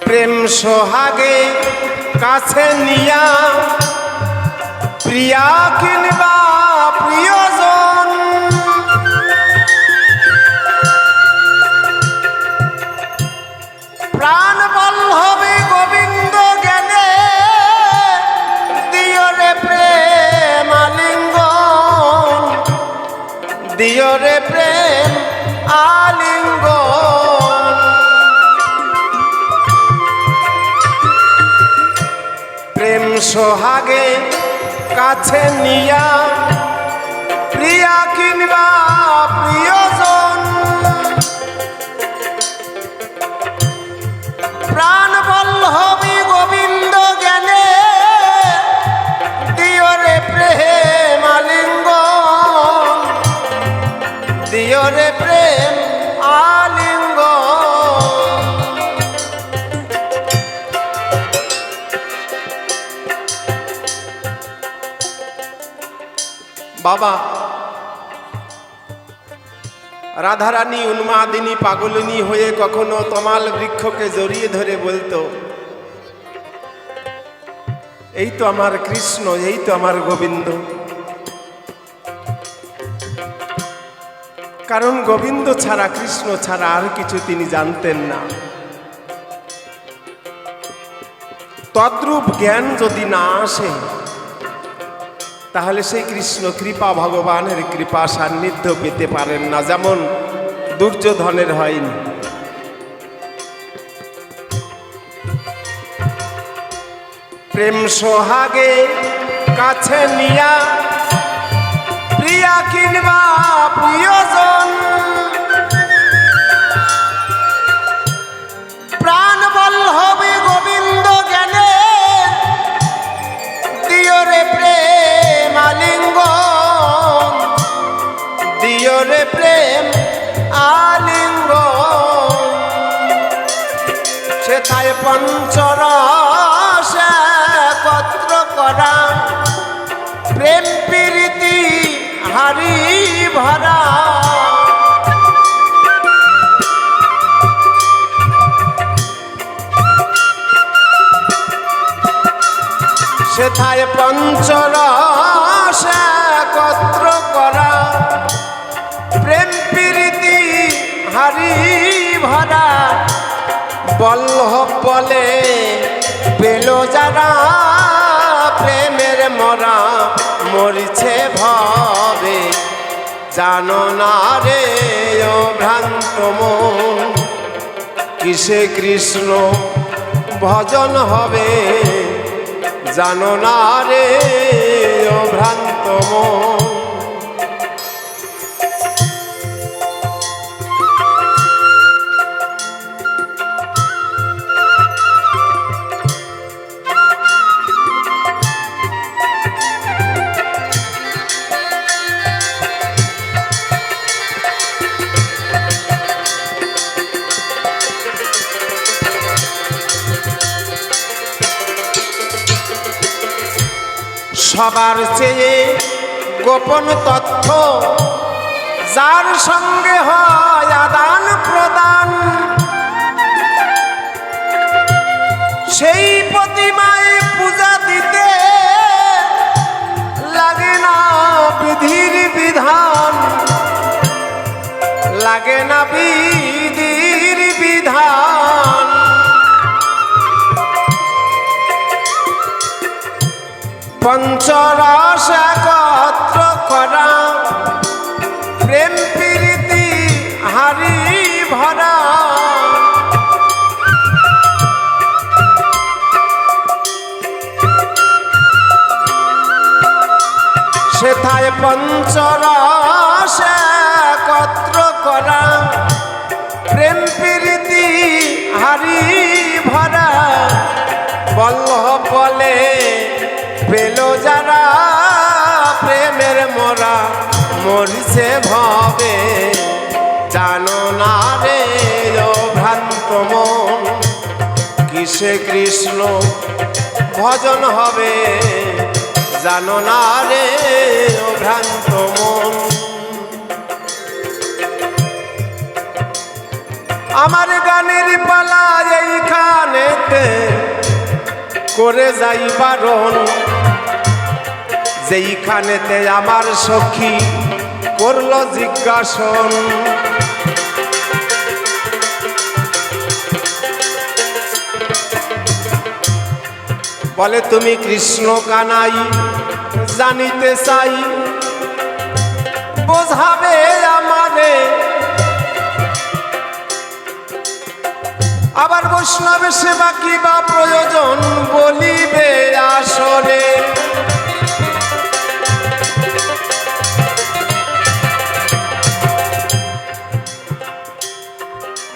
প্রেম সোহাগে কাছে নিয়া প্রিয়া কিনবা প্রিয়জন, প্রাণ বল্লভে গোবিন্দ জ্ঞানে দিও রে প্রেম আলিঙ্গন, দিও রে প্রেম আলিঙ্গন। প্রেম সোহাগে কাছে নিয়া প্রিয়া কিনবা প্রিয়জন, প্রাণ বল্লভী গোবিন্দ জ্ঞানে দিও রে প্রেম আলিঙ্গন, দিও রে প্রেম আলিঙ্গন। বাবা রাধারানী উন্মাদিনী পাগলিনী হয়ে কখনো তমাল বৃক্ষকে জড়িয়ে ধরে বলতো, এই তো আমার কৃষ্ণ, এই তো আমার গোবিন্দ। কারণ গোবিন্দ ছাড়া, কৃষ্ণ ছাড়া আর কিছু তিনি জানতেন না। তদ্রূপ জ্ঞান যদি না আসে তাহলে সেই কৃষ্ণ কৃপা, ভগবানের কৃপা সান্নিধ্য পেতে পারেন না, যেমন দুর্যোধনের হয়নি। প্রেম সোহাগে কাছে নিয়া প্রিয়া কিনবা প্রিয়জন, প্রাণ বল্লভে গোবিন্দ জ্ঞানে দিও রে প্রেম আলিঙ্গন, দিও রে প্রেম আলিঙ্গন। সেথায় পঞ্চরস একত্র করা, প্রেম প্রীতি হারি ভরা, সেথায় পঞ্চরস একত্র করা, প্রেম প্রীতি হারি ভরা। বল্লভ বলে পেল যারা, প্রেমের মরা মরিছে ভবে, জানো না রে ও ভ্রান্ত মন, কিসে কৃষ্ণ ভজন হবে, জানো না রে ও ভ্রান্ত মন। সবার চেয়ে গোপন তথ্য যার সঙ্গে হয় আদান প্রদান, সেই প্রতিমায় পূজা দিতে লাগে না বিধির বিধান, লাগে না বিধির বিধান। পঞ্চরস একত্র করা প্রেম প্রীতি হারি ভরা, সেথায় পঞ্চরস একত্র করা প্রেম প্রীতি হারি ভরা। বল্লভ বলে পেল যারা প্রেমের মোরা মরিছে ভবে, জানো না রে ও ভ্রান্ত মন কিসে কৃষ্ণ ভজন হবে, জানো না রে ও ভ্রান্ত মন। আমার গানের পালা এইখানেতে করে যাই বারণ, যেইখানেতে আমার সখী করলো জিজ্ঞাসন। বলে তুমি কৃষ্ণ কানাই জানিতে চাই, বোঝাবে আমারে। আবার বৈষ্ণব সেবা কি বা প্রয়োজন বলিবে আসরে।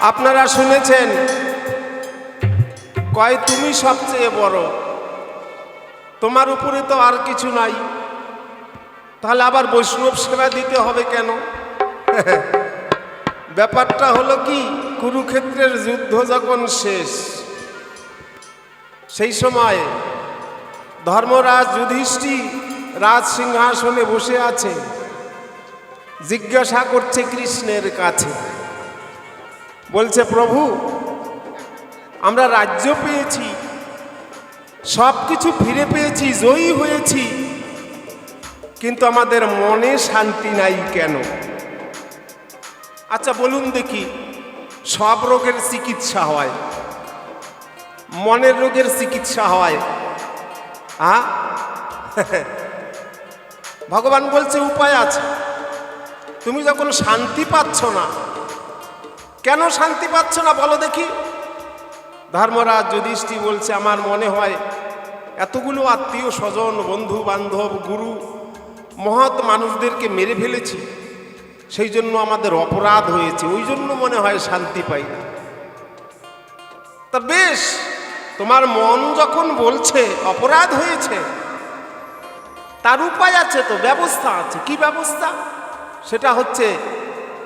আপনারা শুনেছেন কয় তুমি সবচেয়ে বড়, তোমার উপরে তো আর কিছু নাই, তাহলে আবার বৈষ্ণব সেবা দিতে হবে কেন? ব্যাপারটা হলো কি, কুরুক্ষেত্রের যুদ্ধ যখন শেষ, সেই সময় ধর্মরাজ যুধিষ্ঠির রাজ সিংহাসনে বসে আছে, জিজ্ঞাসা করছে কৃষ্ণের কাছে, বলছে প্রভু আমরা রাজ্য পেয়েছি, সব কিছু ফিরে পেয়েছি, জয়ী হয়েছি, কিন্তু আমাদের মনে শান্তি নাই কেন? আচ্ছা বলুন দেখি, সব রোগের চিকিৎসা হয়, মনের রোগের চিকিৎসা হয়? ভগবান বলছে উপায় আছে। তুমি যখন শান্তি পাচ্ছ না, কেন শান্তি পাচ্ছ না বলো দেখি? ধর্মরাজ যুধিষ্ঠির বলছে আমার মনে হয় এতগুলো আত্মীয় স্বজন বন্ধু বান্ধব গুরু মহৎ মানুষদেরকে মেরে ফেলেছি, সেই জন্য আমাদের অপরাধ হয়েছে, ওই জন্য মনে হয় শান্তি পাই না। তা বেশ, তোমার মন যখন বলছে অপরাধ হয়েছে, তার উপায় আছে তো, ব্যবস্থা আছে। কি ব্যবস্থা? সেটা হচ্ছে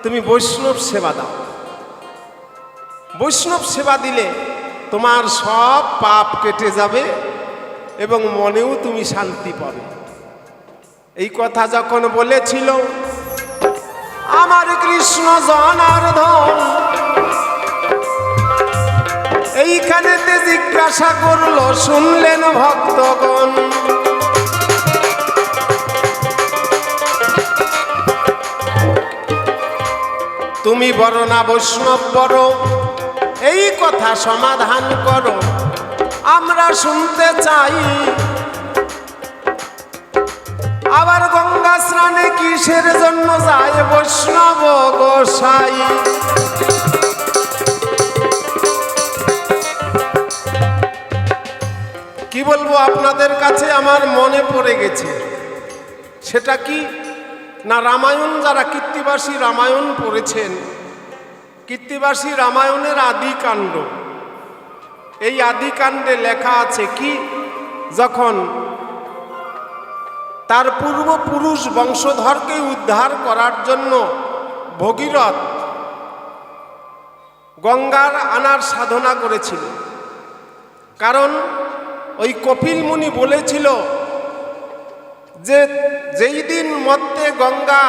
তুমি বৈষ্ণব সেবা দাও। বৈষ্ণব সেবা দিলে তোমার সব পাপ কেটে যাবে এবং মনেও তুমি শান্তি পাবে। এই কথা যখন বলেছিল আমার কৃষ্ণ জনার্দন, এইখানেতে জিজ্ঞাসা করলো, শুনলেন ভক্তগণ, তুমি বড় না বৈষ্ণব বড়, এই কথা সমাধান করো, আমরা শুনতে চাই। আবার গঙ্গা স্নানে কিসের জন্য যায় বৈষ্ণব গোসাই? কি বলবো আপনাদের কাছে, আমার মনে পড়ে গেছে। সেটা কি না, রামায়ণ, যারা কীর্তিবাসী রামায়ণ পড়েছেন, কীর্তিবাসী রামায়ণের আদিকাণ্ড, এই আদিকাণ্ডে লেখা আছে কি, যখন তার পূর্বপুরুষ বংশধরকে উদ্ধার করার জন্য ভগীরথ গঙ্গার আনার সাধনা করেছিল, কারণ ওই কপিল মুনি বলেছিল যে যেই দিন মধ্যে গঙ্গা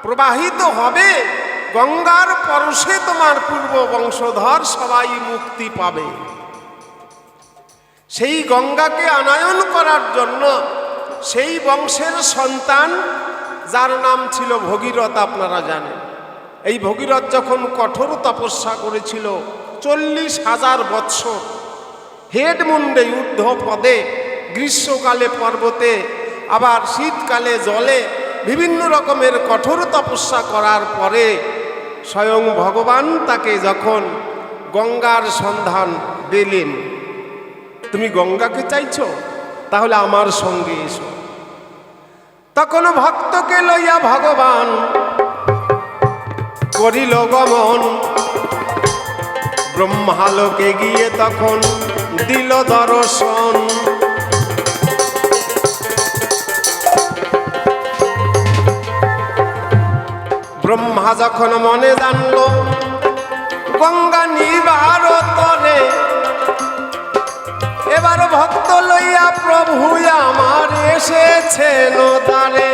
প্রবাহিত হবে, গঙ্গার পরশে তোমার পূর্ব বংশধর সবাই মুক্তি পাবে। সেই গঙ্গাকে আনয়ন করার জন্য সেই বংশের সন্তান যার নাম ছিল ভগীরথ, আপনারা জানেন। এই ভগীরথ যখন কঠোর তপস্যা করেছিল 40,000 বৎসর, হেড মুন্ডে ঊর্ধ্ব পদে, গ্রীষ্মকালে পর্বতে, আবার শীতকালে জলে, বিভিন্ন রকমের কঠোর তপস্যা করার পরে স্বয়ং ভগবান তাকে যখন গঙ্গার সন্ধান দিলেন, তুমি গঙ্গাকে চাইছো, তাহলে আমার সঙ্গে এসো। তখন ভক্তকে লইয়া ভগবান করিল গমন, ব্রহ্মালোকে গিয়ে তখন দিল দর্শন। ব্রহ্মা যখন মনে জানল গঙ্গা নিবার তরে, এবার ভক্ত লইয়া প্রভু আমার এসেছেন দ্বারে।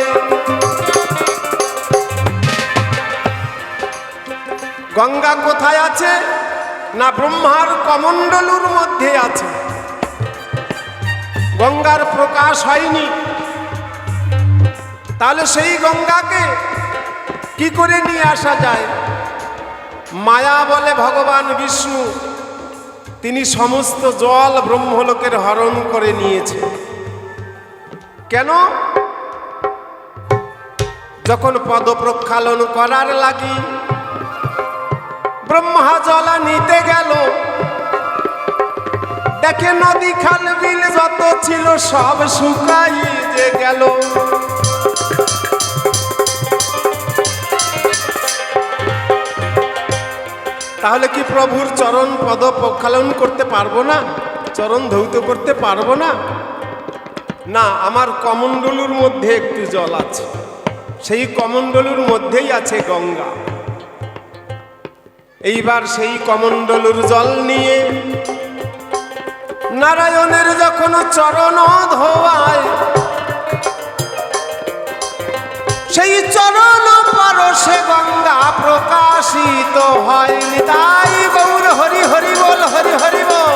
গঙ্গা কোথায় আছে? না, ব্রহ্মার কমণ্ডলুর মধ্যে আছে। গঙ্গার প্রকাশ হয়নি, তাহলে সেই গঙ্গাকে কি করে নিয়ে আসা যায়? মায়া বলে ভগবান বিষ্ণু, তিনি সমস্ত জল ব্রহ্মলোকের হরণ করে নিয়েছে। কেন? যখন পদ প্রক্ষালন করার লাগি ব্রহ্মা জলা নিতে গেল, দেখে নদী খাল বিল যত ছিল সব শুকাইয়ে গেল। তাহলে কি প্রভুর চরণ পদ প্রক্ষালন করতে পারবো না? চরণ ধৌত করতে পারবো না? না, আমার কমণ্ডলুর মধ্যে একটু জল আছে, সেই কমণ্ডলুর মধ্যেই আছে গঙ্গা। এইবার সেই কমণ্ডলুর জল নিয়ে নারায়ণের যখন চরণ ধোয়ায়, সেই চরণ পরশে গঙ্গা প্রকাশিত হয়। নিতাই গৌর হরি হরি বল, হরি হরি বল।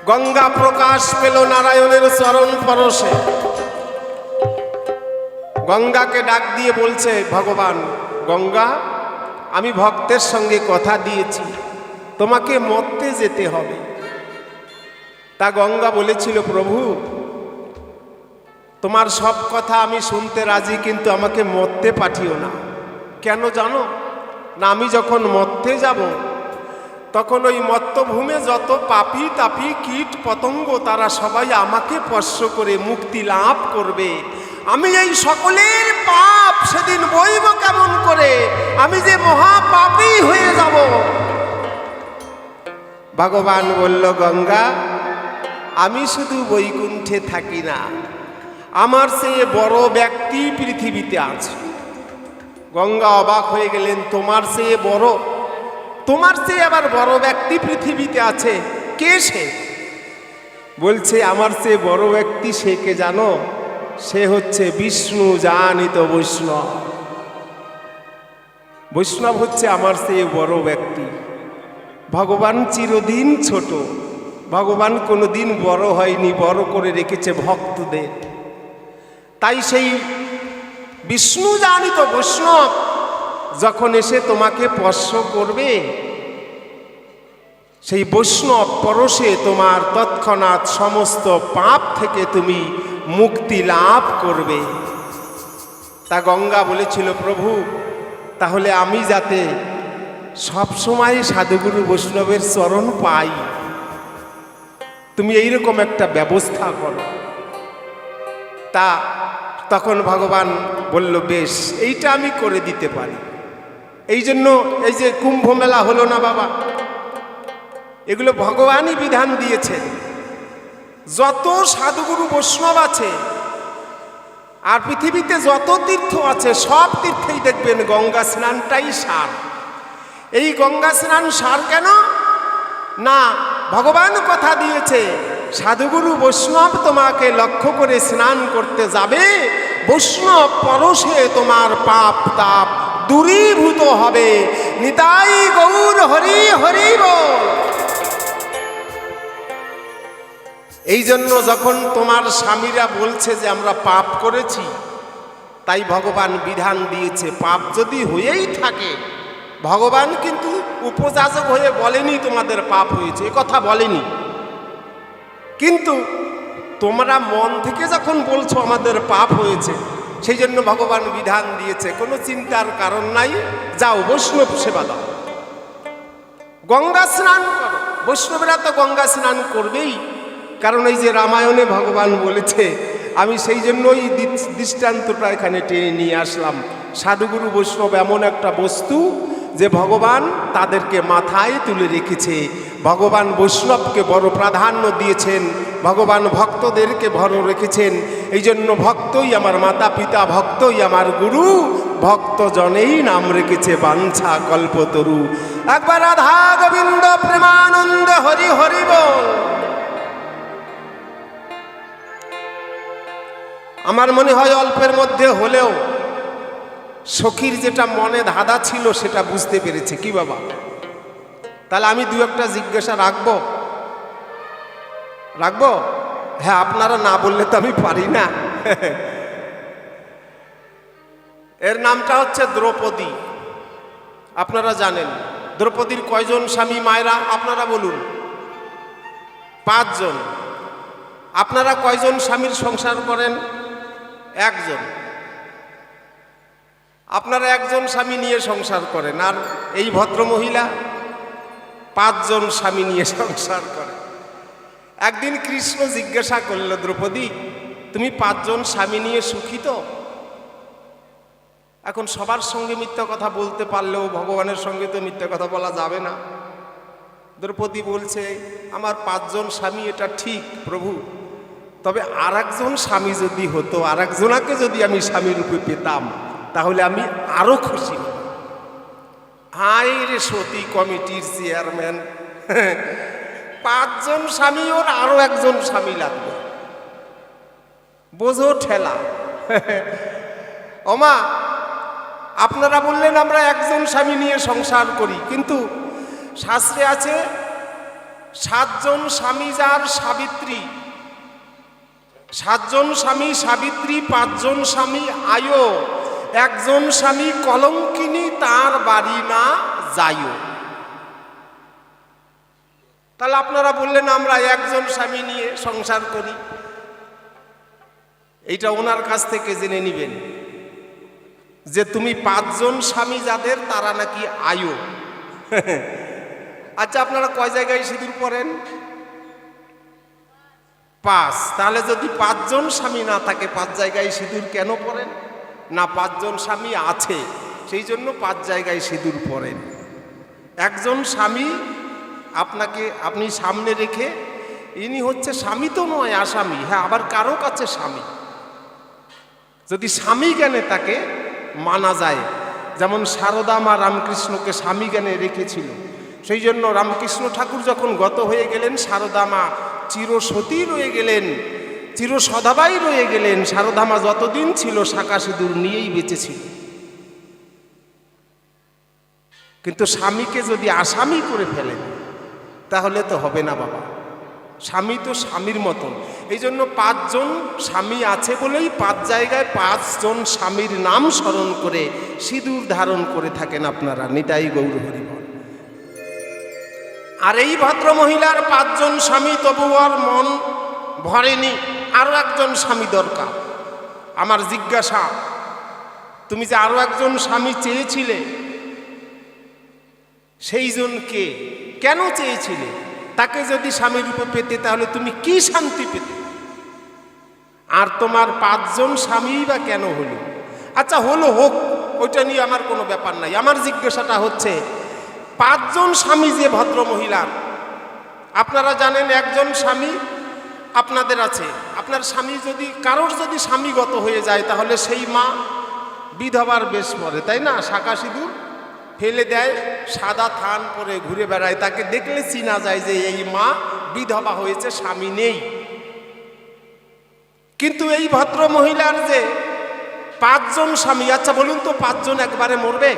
গঙ্গা প্রকাশ পেল নারায়ণের চরণ পরশে। গঙ্গাকে ডাক দিয়ে বলছে ভগবান, গঙ্গা, আমি ভক্তের সঙ্গে কথা দিয়েছি, তোমাকে মর্তে যেতে হবে। তা গঙ্গা বলেছিল, প্রভু তোমার সব কথা আমি শুনতে রাজি, কিন্তু আমাকে মর্তে পাঠিও না। কেন জানো? না, আমি যখন মর্তে যাব তখন ওই মর্তভূমে যত পাপী তাপী কীট পতঙ্গ তারা সবাই আমাকে স্পর্শ করে মুক্তি লাভ করবে। আমি এই সকলের পাপ সেদিন বইব কেমন করে? আমি যে মহাপাপী হয়ে যাব। ভগবান বলল, গঙ্গা, আমি শুধু বৈকুণ্ঠে থাকি না, আমার চেয়ে বড় ব্যক্তি পৃথিবীতে আছে। গঙ্গা অবাক হয়ে গেলেন, তোমার চেয়ে বড়? তোমার চেয়ে আবার বড় ব্যক্তি পৃথিবীতে আছে? কে সে? বলছে, আমার চেয়ে বড় ব্যক্তি সে কে জানো? সে হচ্ছে বিষ্ণু জানিত বৈষ্ণব। বৈষ্ণব হচ্ছে আমার চেয়ে বড় ব্যক্তি। ভগবান চিরদিন ছোট, ভগবান কোনোদিন বড় হয়নি, বড় করে রেখেছে ভক্তদের। তাই সেই বিষ্ণু জানিত বৈষ্ণব যখন এসে তোমাকে স্পর্শ করবে, সেই বৈষ্ণব পরশে তোমার তৎক্ষণাৎ সমস্ত পাপ থেকে তুমি মুক্তি লাভ করবে। তা গঙ্গা বলেছিল, প্রভু তাহলে আমি যাতে সবসময় সাধুগুরু বৈষ্ণবের চরণ পাই, তুমি এইরকম একটা ব্যবস্থা করো। তা তখন ভগবান বলল, বেশ, এইটা আমি করে দিতে পারি। এই জন্য এই যে কুম্ভ মেলা হলো না বাবা, এগুলো ভগবানই বিধান দিয়েছেন। যত সাধুগুরু বৈষ্ণব আছে আর পৃথিবীতে যত তীর্থ আছে, সব তীর্থেই দেখবেন গঙ্গা স্নানটাই সার। এই গঙ্গা স্নান সার কেন? না, ভগবান কথা দিয়েছে সাধুগুরু বৈষ্ণব তোমাকে লক্ষ্য করে স্নান করতে যাবে, বৈষ্ণব পরশে তোমার পাপ তাপ দূরীভূত হবে। নিতাই গৌর হরি হরি বল। এই জন্য যখন তোমার স্বামীরা বলছে যে আমরা পাপ করেছি, তাই ভগবান বিধান দিয়েছে, পাপ যদি হয়েই থাকে, ভগবান কিন্তু উপযাজক হয়ে বলেনি তোমাদের পাপ হয়েছে, এ কথা বলেনি, কিন্তু তোমরা মন থেকে যখন বলছো আমাদের পাপ হয়েছে, সেই জন্য ভগবান বিধান দিয়েছে, কোনো চিন্তার কারণ নাই, যাও বৈষ্ণব সেবা দাও, গঙ্গা স্নান করো। বৈষ্ণবেরা তো গঙ্গা স্নান করবেই, কারণ এই যে রামায়ণে ভগবান বলেছে, আমি সেই জন্যই দৃষ্টান্তটা এখানে টেনে নিয়ে আসলাম। সাধুগুরু বৈষ্ণব এমন একটা বস্তু যে ভগবান তাদেরকে মাথায় তুলে রেখেছে। ভগবান বৈষ্ণবকে বড় প্রাধান্য দিয়েছেন, ভগবান ভক্তদেরকে বড় রেখেছেন। এই জন্য ভক্তই আমার মাতা পিতা, ভক্তই আমার গুরু, ভক্তজনেই নাম রেখেছে বাঞ্ছা কল্পতরু। একবার রাধা গোবিন্দ প্রেমানন্দ হরি হরি বল। আমার মনে হয় অল্পের মধ্যে হলেও সখীর যেটা মনে ধাঁধা ছিল সেটা বুঝতে পেরেছে। কি বাবা, তাহলে আমি দু একটা জিজ্ঞাসা রাখবো? হ্যাঁ, আপনারা না বললে তো আমি পারি না। এর নামটা হচ্ছে দ্রৌপদী। আপনারা জানেন দ্রৌপদীর কয়জন স্বামী মায়েরা? আপনারা বলুন। 5 জন। আপনারা কয়জন স্বামীর সংসার করেন? 1 জন। আপনারা 1 জন স্বামী নিয়ে সংসার করেন, আর এই ভদ্রমহিলা 5 জন স্বামী নিয়ে সংসার করে। একদিন কৃষ্ণ জিজ্ঞাসা করল, দ্রৌপদী তুমি 5 জন স্বামী নিয়ে সুখী তো? এখন সবার সঙ্গে মিথ্যা কথা বলতে পারলেও ভগবানের সঙ্গে তো মিথ্যা কথা বলা যাবে না। দ্রৌপদী বলছে, আমার 5 জন স্বামী এটা ঠিক প্রভু, তবে আর একজন স্বামী যদি হতো, আর একজনাকে যদি আমি স্বামী রূপে পেতাম, তাহলে আমি আরো খুশি হব। হায় রে সতী কমিটির চেয়ারম্যান, 5 জন স্বামী, ওর আরো একজন স্বামী লাগবে, বোঝো ঠেলা। ওমা, আপনারা বললেন আমরা 1 জন স্বামী নিয়ে সংসার করি, কিন্তু শাস্ত্রে আছে 7 জন স্বামী যার সাবিত্রী, 7 জন স্বামী সাবিত্রী, 5 জন স্বামী আয়ো, 1 জন স্বামী কলঙ্কিনী, তার বাড়ি না যাইও। তাহলে আপনারা বললেন আমরা 1 জন স্বামী নিয়ে সংসার করি, এইটা ওনার কাছ থেকে জেনে নিবেন যে তুমি 5 জন স্বামী যাদের, তারা নাকি আয়ো। আচ্ছা, আপনারা কয় জায়গায় সিঁদুর পরেন? 5। তাহলে যদি 5 জন স্বামী না থাকে, 5 জায়গায় সিঁদুর কেন পরেন? না, 5 জন স্বামী আছে, সেই জন্য 5 জায়গায় সিঁদুর পরেন। 1 জন স্বামী আপনি সামনে রেখে, ইনি হচ্ছে স্বামী তো নয়, আসামি। হ্যাঁ, আবার কারো কাছে স্বামী, যদি স্বামী জ্ঞানে তাকে মানা যায়। যেমন সারদা মা রামকৃষ্ণকে স্বামী জ্ঞানে রেখেছিল, সেই জন্য রামকৃষ্ণ ঠাকুর যখন গত হয়ে গেলেন, সারদা মা চিরসতী রয়ে গেলেন, চিরসদাবাই রয়ে গেলেন। সারদা মা যতদিন ছিল শাঁকা সিঁদুর নিয়েই বেঁচেছিল। কিন্তু স্বামীকে যদি আসামি করে ফেলেন, তাহলে তো হবে না বাবা। স্বামী তো স্বামীর মতন। এই জন্য 5 জন স্বামী আছে বলেই 5 জায়গায় 5 জন স্বামীর নাম স্মরণ করে সিঁদুর ধারণ করে থাকেন আপনারা। নিতাই গৌর হরি বল। আর এই ভদ্র মহিলার 5 জন স্বামী, তবু আর মন ভরেনি, আরো 1 জন স্বামী দরকার। আমার জিজ্ঞাসা, তুমি যে আরো 1 জন স্বামী চেয়েছিলে, সেই জনকে কেন চেয়েছিলে? তাকে যদি স্বামী রূপে পেতে, তাহলে তুমি কি শান্তি পেতে? আর তোমার 5 জন স্বামী বা কেন হলো? আচ্ছা, হলো, হোক, ওইটা নিয়ে আমার কোনো ব্যাপার নাই। আমার জিজ্ঞাসাটা হচ্ছে, 5 জন স্বামী যে ভদ্র মহিলার, আপনারা জানেন 1 জন স্বামী আপনাদের আছে। আপনার স্বামী যদি, কারোর যদি স্বামীগত হয়ে যায়, তাহলে সেই মা বিধবার বেশ পরে, তাই না? শাঁকা সিঁদুর ফেলে দেয়, সাদা থান পরে ঘুরে বেড়ায়, তাকে দেখলে চিনা যায় যে এই মা বিধবা হয়েছে, স্বামী নেই। কিন্তু এই ভদ্র মহিলার যে 5 জন স্বামী, আচ্ছা বলুন তো 5 জন একবারে মরবে?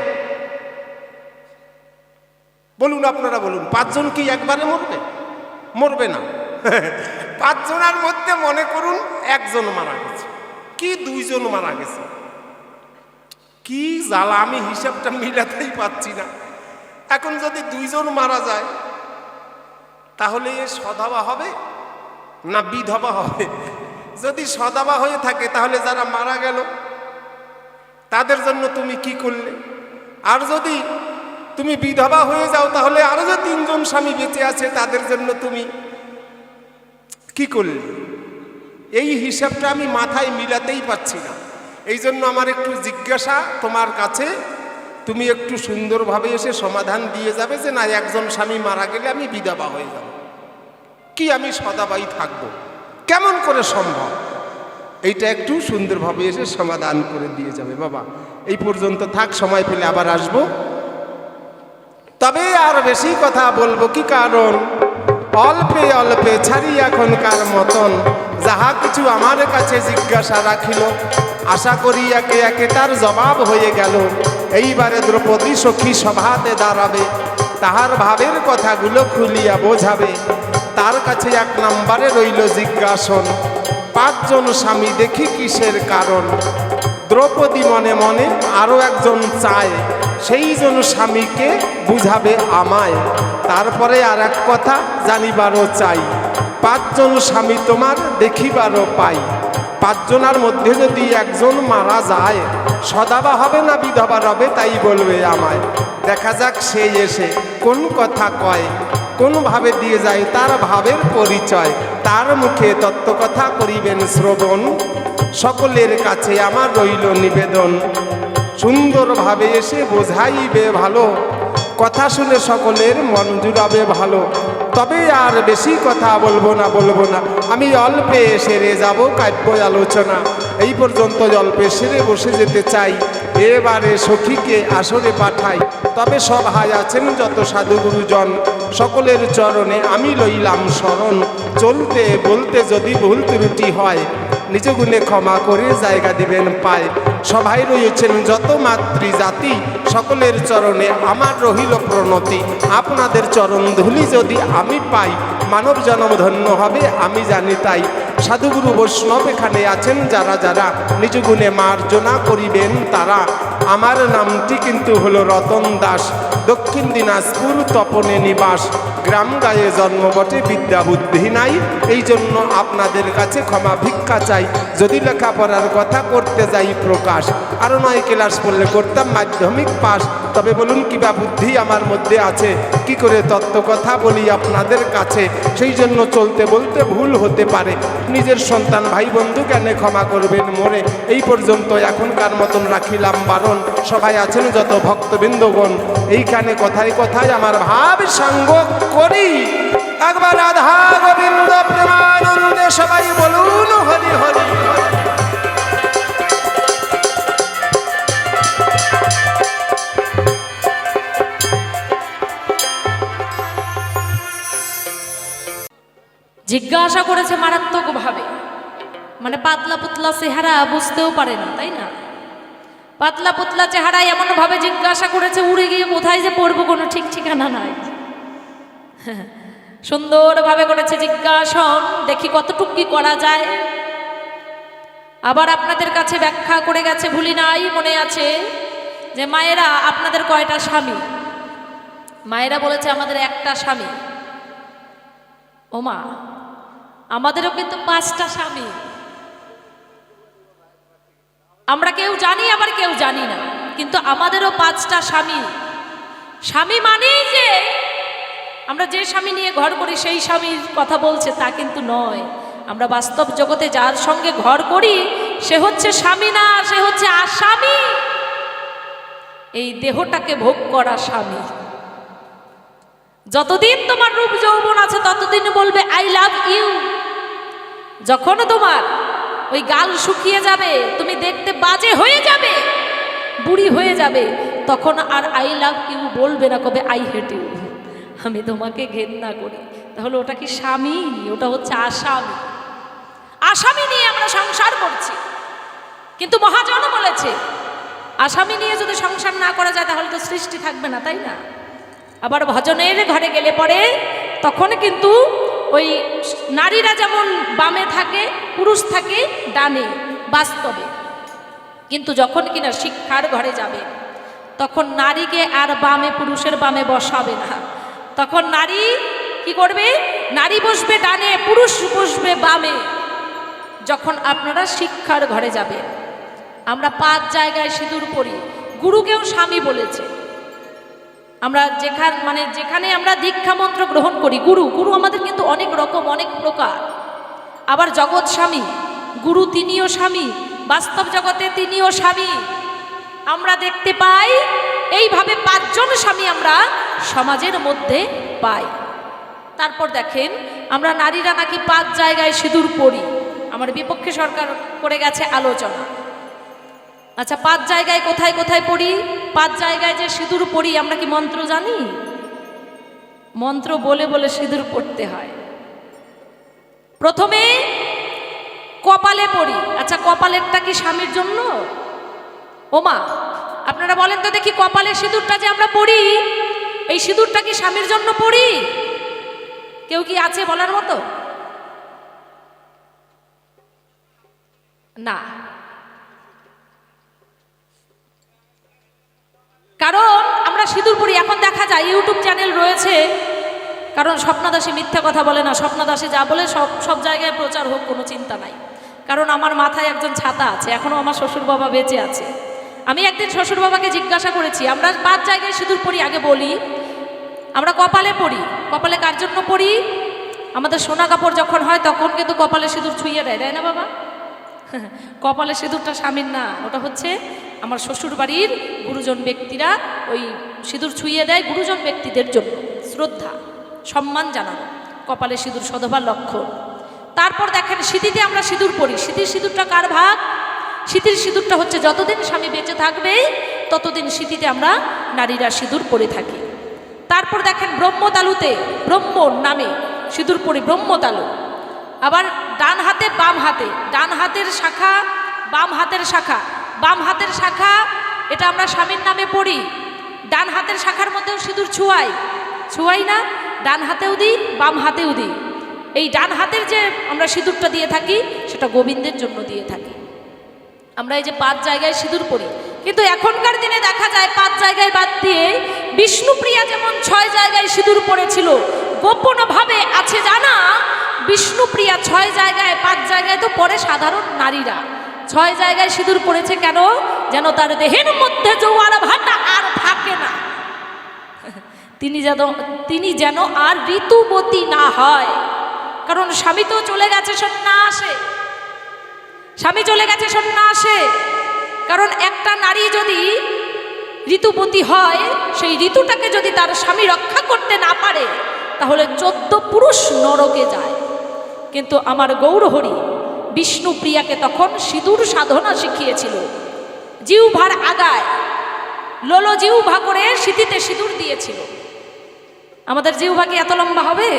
বলুন, আপনারা বলুন, 5 জন কি একবারে মরবে? মরবে না। 5 জনের মধ্যে মনে করুন 1 জন মারা গেছে, কি 2 জন মারা গেছে, কি জ্বালা, আমি হিসাবটা মিলাতেই পাচ্ছি না। এখন যদি 2 জন মারা যায় তাহলে এ সধবা হবে না বিধবা হবে? যদি সধবা হয়ে থাকে তাহলে যারা মারা গেল তাদের জন্য তুমি কি করলে? আর যদি তুমি বিধবা হয়ে যাও তাহলে আরো যে 3 জন স্বামী বেঁচে আছে তাদের জন্য তুমি কি করলে? এই হিসাবটা আমি মাথায় মিলাতেই পাচ্ছি না। এই জন্য আমার একটু জিজ্ঞাসা তোমার কাছে, তুমি একটু সুন্দরভাবে এসে সমাধান দিয়ে যাবে যে না, 1 জন স্বামী মারা গেলে আমি বিধবা হয়ে যাব, কি আমি সদাবাই থাকবো, কেমন করে সম্ভব? এইটা একটু সুন্দরভাবে এসে সমাধান করে দিয়ে যাবে। বাবা এই পর্যন্ত থাক, সময় পেলে আবার আসবো। তবে আর বেশি কথা বলবো কি, কারণ অল্পে অল্পে ছাড়ি এখনকার মতন যাহা কিছু আমার কাছে জিজ্ঞাসা রাখিল, আশা করি একে একে তার জবাব হয়ে গেল। এইবারে দ্রৌপদী সখী সভাতে দাঁড়াবে, তাহার ভাবের কথাগুলো খুলিয়া বোঝাবে। তার কাছে 1 নম্বরে রইল জিজ্ঞাসন, 5 জন স্বামী দেখি কিসের কারণ? দ্রৌপদী মনে মনে আরো 1 জন চায়, সেই জন স্বামীকে বুঝাবে আমায়। তারপরে আর এক কথা জানিবারও চাই, 5 জন স্বামী তোমার দেখিবারও পাই। 5 জনের মধ্যে যদি 1 জন মারা যায়, সদাবা হবে না বিধবা হবে তাই বলবে আমায়। দেখা যাক সেই এসে কোন কথা কয়, কোন ভাবে দিয়ে যায় তার ভাবের পরিচয়। তার মুখে তত্ত্বকথা করিবেন শ্রবণ, সকলের কাছে আমার রইল নিবেদন। সুন্দরভাবে এসে বোঝাইবে ভালো, কথা শুনে সকলের মন জুড়াবে ভালো। তবে আর বেশি কথা বলবো না, আমি অল্পে সেরে যাব কাব্য আলোচনা। এই পর্যন্ত অল্পে সেরে বসে যেতে চাই, এবারে সখীকে আসরে পাঠাই। তবে সভায় আছেন যত সাধু গুরুজন, সকলের চরণে আমি লইলাম শরণ। চলতে বলতে যদি ভুল ত্রুটি হয়, নিজ গুণে ক্ষমা করে জায়গা দিবেন পায়। সভায় রয়েছেন যত মাতৃজাতি, সকলের চরণে আমার রহিল প্রণতি। আপনাদের চরণ ধুলি যদি আমি পাই, মানব জন্ম ধন্য হবে আমি জানি তাই। সাধুগুরু বৈষ্ণব এখানে আছেন যারা যারা, নিজ গুণে মার্জনা করিবেন তারা। আমার নামটি কিন্তু হলো রতন দাস, দক্ষিণ দিনাজপুর তপনে নিবাস। গ্রাম গায়ে জন্ম বটে, বিদ্যা বুদ্ধি নাই, এই জন্য আপনাদের কাছে ক্ষমা ভিক্ষা চাই। যদি লেখাপড়ার কথা করতে যাই প্রকাশ, আরও 9 ক্লাস পড়লে করতাম মাধ্যমিক পাস। তবে বলুন কিবা বুদ্ধি আমার মধ্যে আছে, কি করে তত্ত্ব কথা বলি আপনাদের কাছে। সেই জন্য চলতে বলতে ভুল হতে পারে, নিজের সন্তান ভাই বন্ধু জ্ঞানে ক্ষমা করবেন মোরে। এই পর্যন্ত এখনকার মতন রাখিলাম বারণ। সবাই আছেন যত ভক্তবৃন্দগণ, এইখানে কথায় কথায় আমার ভাব সাঙ্গ করি। একবার রাধা গোবিন্দ প্রেমানন্দে সবাই বলুন হরি হরি। জিজ্ঞাসা করেছে মারাত্মকভাবে, মানে পাতলা পুতলা চেহারা বুঝতেও পারে না, তাই না? পাতলা পুতলা চেহারা এমনভাবে জিজ্ঞাসা করেছে, উড়ে গিয়ে কোথায় যে পড়বো কোনো ঠিক ঠিকানা নাই। সুন্দরভাবে করেছে জিজ্ঞাসন, দেখি কতটুকু কি করা যায়। আবার আপনাদের কাছে ব্যাখ্যা করে গেছে, ভুলি নাই, মনে আছে যে মায়েরা আপনাদের কয়টা স্বামী? মায়েরা বলেছে আমাদের একটা স্বামী। ও মা, আমাদেরও কিন্তু 5টা স্বামী। আমরা কেউ জানি আবার কেউ জানি না, কিন্তু আমাদেরও 5টা স্বামী। স্বামী মানেই যে আমরা যে স্বামী নিয়ে ঘর করি সেই স্বামীর কথা বলছে তা কিন্তু নয়। আমরা বাস্তব জগতে যার সঙ্গে ঘর করি সে হচ্ছে স্বামী না, সে হচ্ছে আসামী। এই দেহটাকে ভোগ করা স্বামী। যতদিন তোমার রূপ যৌবন আছে ততদিন বলবে আই লাভ ইউ। যখন তোমার ওই গাল শুকিয়ে যাবে, তুমি দেখতে বাজে হয়ে যাবে, বুড়ি হয়ে যাবে, তখন আর আই লাভ ইউ বলবে না, কবে আই হেট ইউ, আমি তোমাকে ঘেন্না করি। তাহলে ওটা কি স্বামী? ওটা হচ্ছে আসামি। আসামি নিয়ে আমরা সংসার করছি, কিন্তু মহাজন বলেছে আসামি নিয়ে যদি সংসার না করা যায় তাহলে তো সৃষ্টি থাকবে না, তাই না? আবার ভজনের ঘরে গেলে পরে তখন কিন্তু ওই নারীরা যেমন বামে থাকে, পুরুষ থাকে ডানে বাস্তবে, কিন্তু যখন কিনা শিক্ষার ঘরে যাবে তখন নারীকে আর বামে পুরুষের বামে বসাবে না। তখন নারী কি করবে? নারী বসবে ডানে, পুরুষ বসবে বামে। যখন আপনারা শিক্ষার ঘরে যাবেন, আমরা 5 জায়গায় সিঁদুর পরি। গুরুকেও স্বামী বলেছে। আমরা যেখানে আমরা দীক্ষা মন্ত্র গ্রহণ করি, গুরু আমাদের কিন্তু অনেক রকম, অনেক প্রকার। আবার জগৎ স্বামী, গুরু তিনিও স্বামী, বাস্তব জগতে তিনিও স্বামী। আমরা দেখতে পাই এইভাবে 5 জন স্বামী আমরা সমাজের মধ্যে পাই। তারপর দেখেন আমরা নারীরা নাকি 5 জায়গায় সিঁদুর পরি। আমার বিপক্ষে সরকার করে গেছে আলোচনা। আচ্ছা, 5 জায়গায় কোথায় কোথায় পড়ি? 5 জায়গায় যে সিঁদুর পড়ি, আমরা কি মন্ত্র জানি? মন্ত্র বলে বলে সিঁদুর পড়তে হয়। প্রথমে কপালে পড়ি। আচ্ছা, কপালেরটা কি স্বামীর জন্য? ওমা, আপনারা বলেন তো দেখি, কপালে সিঁদুরটা যে আমরা পড়ি, এই সিঁদুরটা কি স্বামীর জন্য পড়ি? কেউ কি আছে বলার মতো? না, কারণ আমরা সিঁদুর পরি। এখন দেখা যায় ইউটিউব চ্যানেল রয়েছে, কারণ স্বপ্না দাসী মিথ্যা কথা বলে না। স্বপ্না দাসী যা বলে সব জায়গায় প্রচার হোক, কোনো চিন্তা নাই। কারণ আমার মাথায় একজন ছাতা আছে, এখনও আমার শ্বশুর বাবা বেঁচে আছে। আমি একদিন শ্বশুর বাবাকে জিজ্ঞাসা করেছি, আমরা 5 জায়গায় সিঁদুর পরি, আগে বলি। আমরা কপালে পড়ি। কপালে কার জন্য পড়ি? আমাদের সোনা কাপড় যখন হয় তখন কিন্তু কপালে সিঁদুর ছুঁয়ে দেয়, তাই না বাবা? কপালে সিঁদুরটা স্বামীর না, ওটা হচ্ছে আমার শ্বশুর বাড়ির গুরুজন ব্যক্তিরা ওই সিঁদুর ছুঁয়ে দেয় গুরুজন ব্যক্তিদের জন্য, শ্রদ্ধা সম্মান জানানো। কপালে সিঁদুর সধবার লক্ষণ। তারপর দেখেন সিঁথিতে আমরা সিঁদুর পরি। সিঁদুরটা কার ভাগ? সিঁথির সিঁদুরটা হচ্ছে যতদিন স্বামী বেঁচে থাকবে ততদিন সিঁথিতে আমরা নারীরা সিঁদুর পরে থাকি। তারপর দেখেন ব্রহ্মতালুতে, ব্রহ্ম নামে সিঁদুর পরি, ব্রহ্মতালু। আবার ডান হাতে বাম হাতে, ডান হাতের শাখা বাম হাতের শাখা, বাম হাতের শাখা এটা আমরা স্বামীর নামে পড়ি। ডান হাতের শাখার মধ্যেও সিঁদুর ছুয়াই না? ডান হাতেও দিই, বাম হাতেও দিই। এই ডান হাতের যে আমরা সিঁদুরটা দিয়ে থাকি সেটা গোবিন্দের জন্য দিয়ে থাকি। আমরা এই যে 5 জায়গায় সিঁদুর পরি, কিন্তু এখনকার দিনে দেখা যায় 5 জায়গায় বাদ দিয়ে বিষ্ণুপ্রিয়া যেমন 6 জায়গায় সিঁদুর পড়েছিল, গোপনভাবে আছে জানা বিষ্ণুপ্রিয়া 6 জায়গায়, 5 জায়গায় তো পড়ে সাধারণ নারীরা। 6 জায়গায় সিঁদুর পড়েছে কেন? যেন তার দেহের মধ্যে জোয়ার ভাটা আর থাকে না, তিনি যেন আর ঋতুবতী না হয়। কারণ স্বামী তো চলে গেছে সন্ন্যাসে, স্বামী চলে গেছে সন্ন্যাসে। কারণ একটা নারী যদি ঋতুবতী হয়, সেই ঋতুটাকে যদি তার স্বামী রক্ষা করতে না পারে তাহলে 14 পুরুষ নরকে যায়। কিন্তু আমার গৌরহরি বিষ্ণুপ্রিয়াকে তখন সিঁদুর সাধনা শিখিয়েছিল। জিহ্বার আগায় লোলো জিহ্বা করে সিঁথিতে সিঁদুর দিয়েছিল। আমাদের জিহ্বা কি এত লম্বা হবে?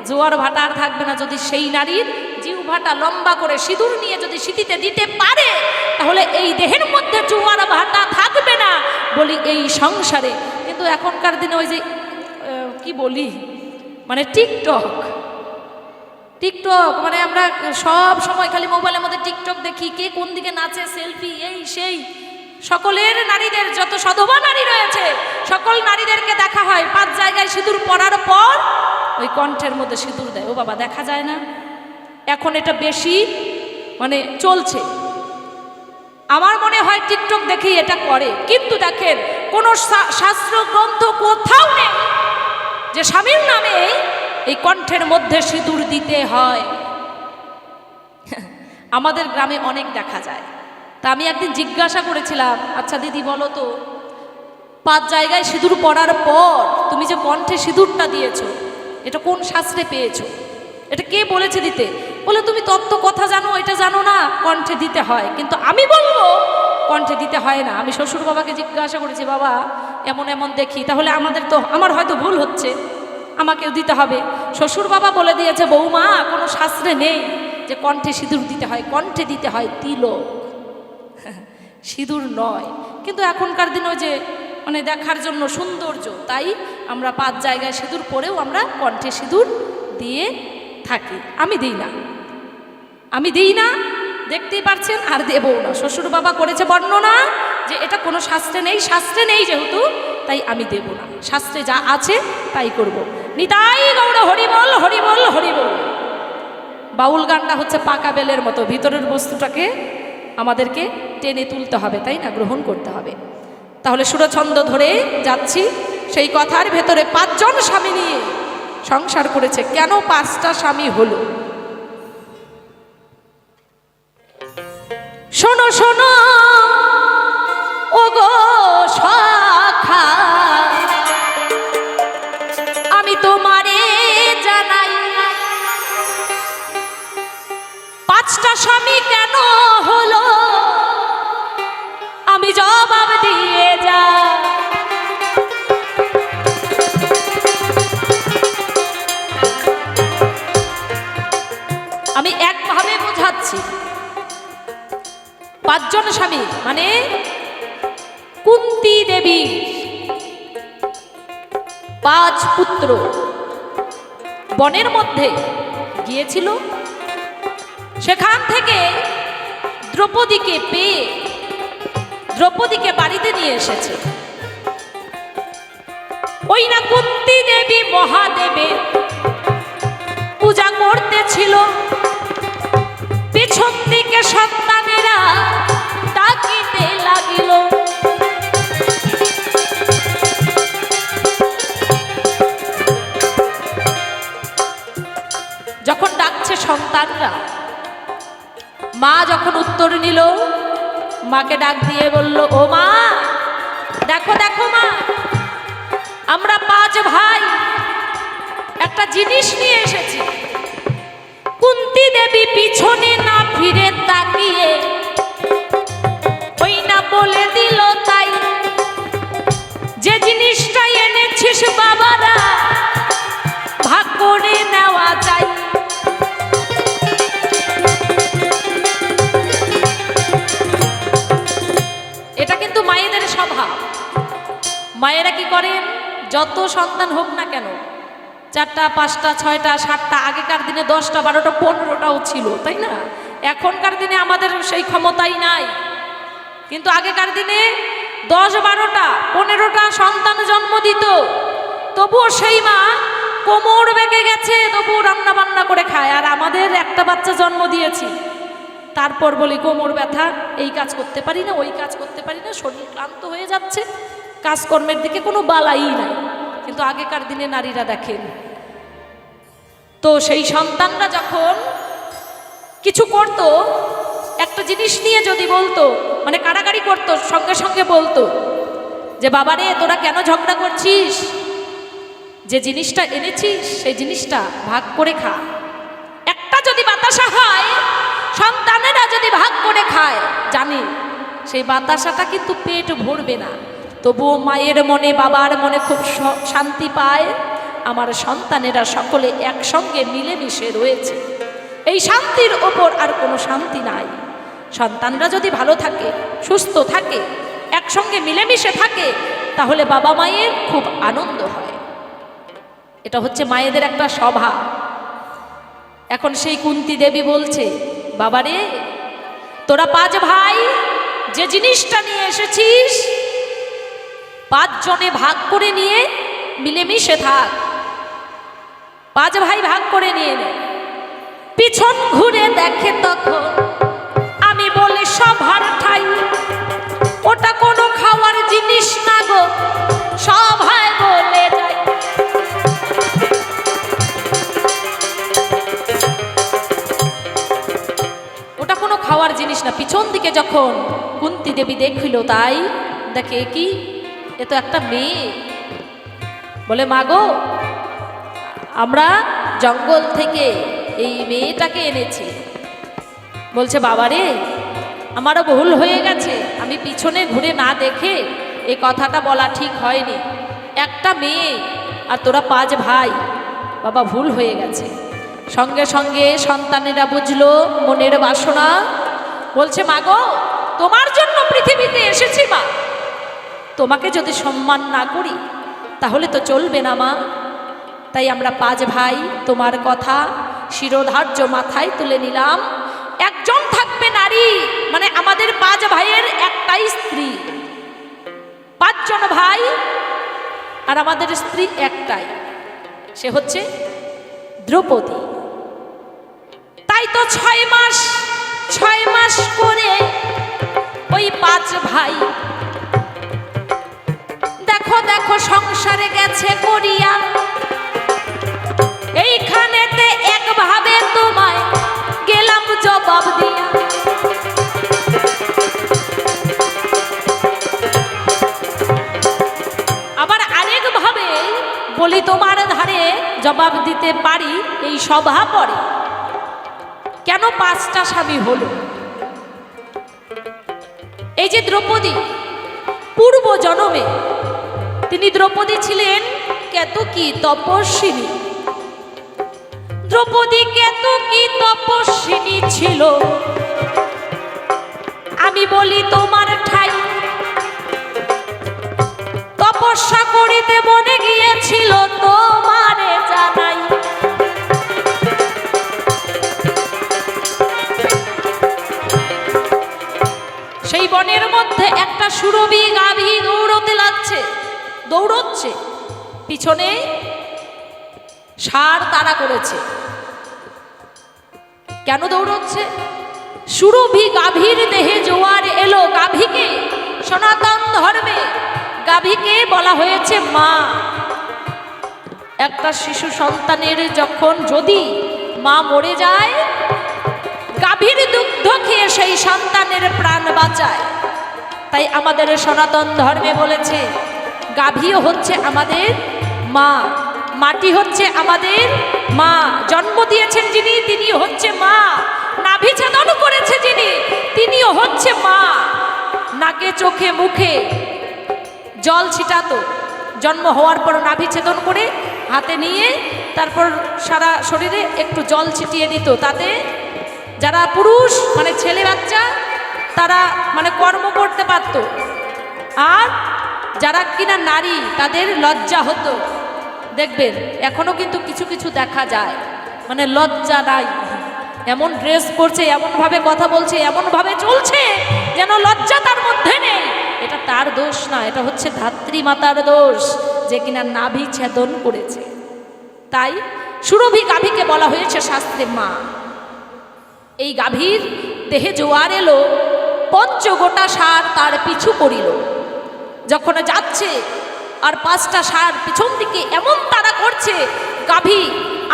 জোয়ার ভাটা আর থাকবে না। যদি সেই নারীর জিহ্বাটা লম্বা করে সিঁদুর নিয়ে যদি সিঁথিতে দিতে পারে তাহলে এই দেহের মধ্যে জোয়ার ভাটা থাকবে না বলি এই সংসারে। কিন্তু এখনকার দিনে ওই যে কি বলি, মানে টিকটক মানে আমরা সব সময় খালি মোবাইলের মধ্যে টিকটক দেখি, কে কোন দিকে নাচে, সেলফি, এই সেই। সকলের নারীদের, যত সধবা নারী রয়েছে সকল নারীদেরকে দেখা হয় 5 জায়গায় সিঁদুর পরার পর ওই কণ্ঠের মধ্যে সিঁদুর দেয়। ও বাবা, দেখা যায় না? এখন এটা বেশি মানে চলছে। আমার মনে হয় টিকটক দেখেই এটা করে। কিন্তু দেখেন কোন শাস্ত্র গ্রন্থ কোথাও নেই যে স্বামীর নামে এই কণ্ঠের মধ্যে সিঁদুর দিতে হয়। আমাদের গ্রামে অনেক দেখা যায়। তা আমি একদিন জিজ্ঞাসা করেছিলাম, আচ্ছা দিদি বলো তো, 5 জায়গায় সিঁদুর পরার পর তুমি যে কণ্ঠে সিঁদুরটা দিয়েছো এটা কোন শাস্ত্রে পেয়েছো? এটা কে বলেছে দিতে? বলে তুমি তত্ত্ব কথা জানো, এটা জানো না, কণ্ঠে দিতে হয়। কিন্তু আমি বলবো কণ্ঠে দিতে হয় না। আমি শ্বশুর বাবাকে জিজ্ঞাসা করেছি, বাবা এমন এমন দেখি, তাহলে আমার হয়তো ভুল হচ্ছে, আমাকেও দিতে হবে। শ্বশুর বাবা বলে দিয়েছে বৌমা কোনো শাস্ত্রে নেই যে কণ্ঠে সিঁদুর দিতে হয়, কণ্ঠে দিতে হয় তিলক, সিঁদুর নয়। কিন্তু এখনকার দিনে ওই যে মানে দেখার জন্য সৌন্দর্য, তাই আমরা 5 জায়গায় সিঁদুর পরেও আমরা কণ্ঠে সিঁদুর দিয়ে থাকি। আমি দিই না, আমি দিই না, দেখতেই পারছেন, আর দেবও না। শ্বশুর বাবা করেছে বর্ণনা যে এটা কোনো শাস্ত্রে নেই, শাস্ত্রে নেই যেহেতু তাই আমি দেব না, শাস্ত্রে যা আছে তাই করব। নিতাই গৌড় হরিবল হরিবল হরিবল। বাউল গানটা হচ্ছে পাকা বেলের মতো, ভিতরের বস্তুটাকে আমাদেরকে টেনে তুলতে হবে, তাই না, গ্রহণ করতে হবে। তাহলে সুরছন্দ ধরে যাচ্ছি, সেই কথার ভেতরে 5 জন স্বামী নিয়ে সংসার করেছে। কেন 5টা স্বামী হলো? শোনো শোনো ও গো সখা, আমি তোমারে জানাই 5টা স্বামী কেন হলো, আমি জবাব দিয়ে যা। আমি একভাবে বোঝাচ্ছি। 5 জন স্বামী মানে কুন্তী দেবী 5 পুত্র বনের মধ্যে গিয়েছিল, সেখান থেকে দ্রৌপদীকে পেয়ে দ্রৌপদীকে বাড়িতে নিয়ে এসেছে। ওই না কুন্তী দেবী মহাদেবের পূজা করতেছিল, পিছন দিকে সন্তানেরা ডাকিতে লাগিল। যখন ডাকছে সন্তানরা, মা যখন উত্তর নিল, মাকে ডাক দিয়ে বলল, ও মা দেখো দেখো মা, আমরা 5 ভাই একটা জিনিস নিয়ে এসেছি। কুন্তী দেবী পিছনে না ফিরে তাকিয়ে ওই না বলে দিল তাই, যে জিনিসটা এনেছিস বাবারা ভাগ করে নেওয়া যায়। এটা কিন্তু মায়েদের স্বভাব। মায়েরা কি করেন, যত সন্তান হোক না কেন, 4টা 5টা 6টা 7টা, আগেকার দিনে 10টা 12টা 15টাও ছিল, তাই না? এখনকার দিনে আমাদের সেই ক্ষমতাই নাই, কিন্তু আগেকার দিনে 10 12টা 15টা সন্তান জন্ম দিত। তবুও সেই মা কোমর বেঁকে গেছে, তবুও রান্না বান্না করে খায়। আর আমাদের একটা বাচ্চা জন্ম দিয়েছি, তারপর বলি কোমর ব্যথা, এই কাজ করতে পারি না, ওই কাজ করতে পারি না, শরীর ক্লান্ত হয়ে যাচ্ছে, কাজকর্মের দিকে কোনো বালাই নাই। কিন্তু আগেকার দিনে নারীরা দেখেন তো, সেই সন্তানরা যখন কিছু করত, একটা জিনিস নিয়ে যদি বলতো, মানে কাড়াকাড়ি করতো, সঙ্গে সঙ্গে বলতো যে বাবারে তোরা কেন ঝগড়া করছিস, যে জিনিসটা এনেছিস সেই জিনিসটা ভাগ করে খা। একটা যদি বাতাসা হয়, সন্তানেরা যদি ভাগ করে খায়, জানি সেই বাতাসাটা কিন্তু পেট ভরবে না, তবুও মায়ের মনে বাবার মনে খুব শান্তি পায়। আমার সন্তানেরা সকলে একসঙ্গে মিলেমিশে রয়েছে, এই শান্তির ওপর আর কোনো শান্তি নাই। সন্তানরা যদি ভালো থাকে, সুস্থ থাকে, একসঙ্গে মিলেমিশে থাকে, তাহলে বাবা মায়ের খুব আনন্দ হয়। এটা হচ্ছে মায়েদের একটা স্বভাব। এখন সেই কুন্তী দেবী বলছে, বাবারে তোরা 5 ভাই যে জিনিসটা নিয়ে এসেছিস 5 জনে ভাগ করে নিয়ে মিলেমিশে থাক। 5 ভাই ভাগ করে নিয়ে নে। পিছন ঘুরে দেখে তখন আমি বলি সবার ঠাই, ওটা কোনো খাওয়ার জিনিস না গো, সবাই বলে যায়। ওটা কোনো খাওয়ার জিনিস না। পিছন দিকে যখন কুন্তী দেবী দেখল, তাই দেখে কি, এ তো একটা মেয়ে। বলে মা গো, আমরা জঙ্গল থেকে এই মেয়েটাকে এনেছি। বলছে বাবারে আমারও ভুল হয়ে গেছে, আমি পিছনে ঘুরে না দেখে এই কথাটা বলা ঠিক হয়নি। একটা মেয়ে আর তোরা 5 ভাই। বাবা ভুল হয়ে গেছে। সঙ্গে সঙ্গে সন্তানেরা বুঝলো মনের বাসনা, বলছে মা গো তোমার জন্য পৃথিবীতে এসেছি মা, তোমাকে যদি সম্মান না করি তাহলে তো চলবে না মা। তাই আমরা 5 ভাই তোমার কথা শিরোধার্য মাথায় তুলে নিলাম। একজন থাকবে নারী, মানে আমাদের 5 ভাইয়ের একটাই স্ত্রী, 5 জন ভাই আর আমাদের স্ত্রী একটাই, সে হচ্ছে দ্রৌপদী। তাই তো 6 মাস করে ওই 5 ভাই দেখো দেখো সংসারে গেছে করিয়া, এইখানেতে একভাবে তোমায় গেলাম জবাব দিয়া। আবার আরেক ভাবে বলি তোমার ধারে জবাব দিতে পারি, এই সভা পড়ে কেন 5টা স্বামী হলো। এই যে দ্রৌপদী, পূর্ব জন্মে তিনি দ্রৌপদী ছিলেন কেতকী তপস্বিনী। দ্রৌপদী কেতকী তপস্বিনী ছিল, আমি বলি তোমার ঠাই তপস্যা করিতে বনে গিয়েছিল তোমারে জানাই। সেই বনের মধ্যে একটা সুরভি গাভী দৌড়চ্ছে, পিছনে ষাঁড় তাড়া করেছে। কেন দৌড়চ্ছে? সুরভি গাভীর দেহে জোয়ার এলো। গাভীকে সনাতন ধর্মে গাভীকে বলা হয়েছে মা। একটা শিশু সন্তানের যখন যদি মা মরে যায়, গাভীর দুগ্ধ খেয়ে সেই সন্তানের প্রাণ বাঁচায়। তাই আমাদের সনাতন ধর্মে বলেছে গাভীও হচ্ছে আমাদের মা, মাটি হচ্ছে আমাদের মা। জন্ম দিয়েছেন যিনি তিনি হচ্ছে মা, নাভি ছেদন করেছে যিনি তিনিও হচ্ছে মা। নাকে চোখে মুখে জল ছিটাতো, জন্ম হওয়ার পর নাভি ছেদন করে হাতে নিয়ে তারপর সারা শরীরে একটু জল ছিটিয়ে দিত। তাতে যারা পুরুষ মানে ছেলে বাচ্চা তারা মানে কর্ম করতে পারত, আর যারা কিনা নারী তাদের লজ্জা হতো। দেখবেন এখনো কিন্তু কিছু কিছু দেখা যায় মানে লজ্জা নাই, এমন ড্রেস পরছে, এমনভাবে কথা বলছে, এমনভাবে চলছে যেন লজ্জা তার মধ্যে নেই। এটা তার দোষ না, এটা হচ্ছে ধাত্রী মাতার দোষ যে কিনা নাভি ছেদন করেছে। তাই সুরভি গাভীকে বলা হয়েছে শাস্ত্রে মা। এই গাভীর দেহে জোয়ার এলো, পঞ্চগোটা ষাঁড় তার পিছু করিল। যখন যাচ্ছে আর 5টা ষাঁড় পিছন দিকে এমন তাড়া করছে, গাভী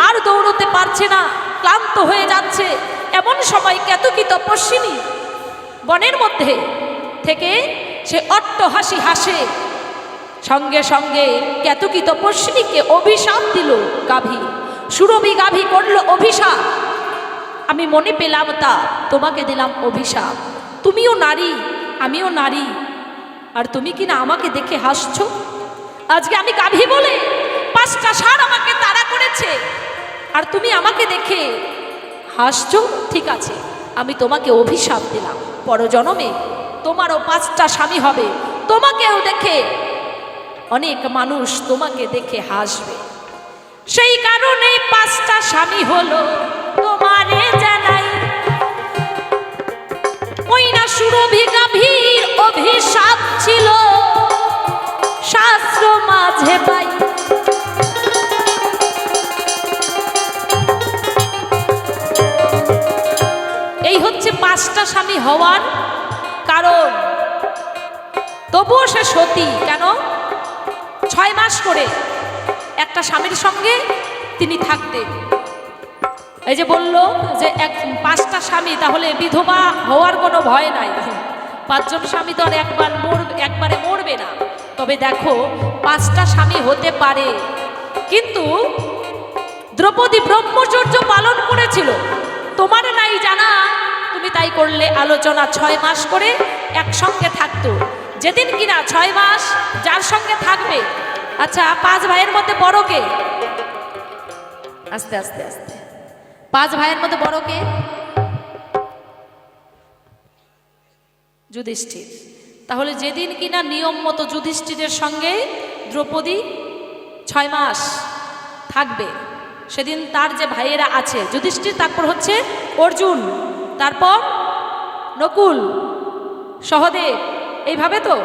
আর দৌড়তে পারছে না, ক্লান্ত হয়ে যাচ্ছে। এমন সময় কেতকী তপস্বিনী বনের মধ্যে থেকে সে অট্টহাসি হাসে। সঙ্গে সঙ্গে কেতকী তপস্বিনীকে অভিশাপ দিল গাভী। সুরভি গাভী করল অভিশাপ, আমি মনে পেলাম তা তোমাকে দিলাম অভিশাপ। তুমিও নারী আমিও নারী, আর তুমি কিনা আমাকে দেখে হাসছো। আজকে আমি গাভী বলে 5টা ষাঁড় আমাকে তাড়া করেছে, আর তুমি আমাকে দেখে হাসছো। ঠিক আছে, আমি তোমাকে অভিশাপ দিলাম, পরজন্মে তোমারও 5টা স্বামী হবে, তোমাকেও দেখে অনেক মানুষ তোমাকে দেখে হাসবে। সেই কারণে 5টা স্বামী হলো তোমারে জানাই। ওই না সুরভি গাভীর অভিশাপ ছিল, শাস্ত্র মাঝে পাই। এই হচ্ছে 5টা স্বামী হওয়ার কারণ। তবুও সে সতী কেন? 6 মাস করে একটা স্বামীর সঙ্গে তিনি থাকতেন। এই যে বলল যে 5টা স্বামী, তাহলে বিধবা হওয়ার কোনো ভয় নাই। 5 জন স্বামী তো আর একবারে মরবে না। তবে দেখো 5টা স্বামী হতে পারে, কিন্তু দ্রৌপদী ব্রহ্মচর্য পালন করেছিল। তোমার নাই জানা, তুমি তাই করলে। আলোচনা 6 মাস করে একসঙ্গে থাকতো। যেদিন কিনা 6 মাস যার সঙ্গে থাকবে আচ্ছা, 5 ভাইয়ের মধ্যে বড় কে? আস্তে আস্তে আস্তে। 5 ভাইয়ের মধ্যে বড় কে? যুধিষ্ঠির। তাহলে যেদিন কিনা নিয়ম মতো যুধিষ্ঠিরের সঙ্গে দ্রৌপদী 6 মাস থাকবে, সেদিন তার যে ভাইয়েরা আছে যুধিষ্ঠির, তারপর হচ্ছে অর্জুন, তারপর নকুল, সহদেব, এইভাবে তো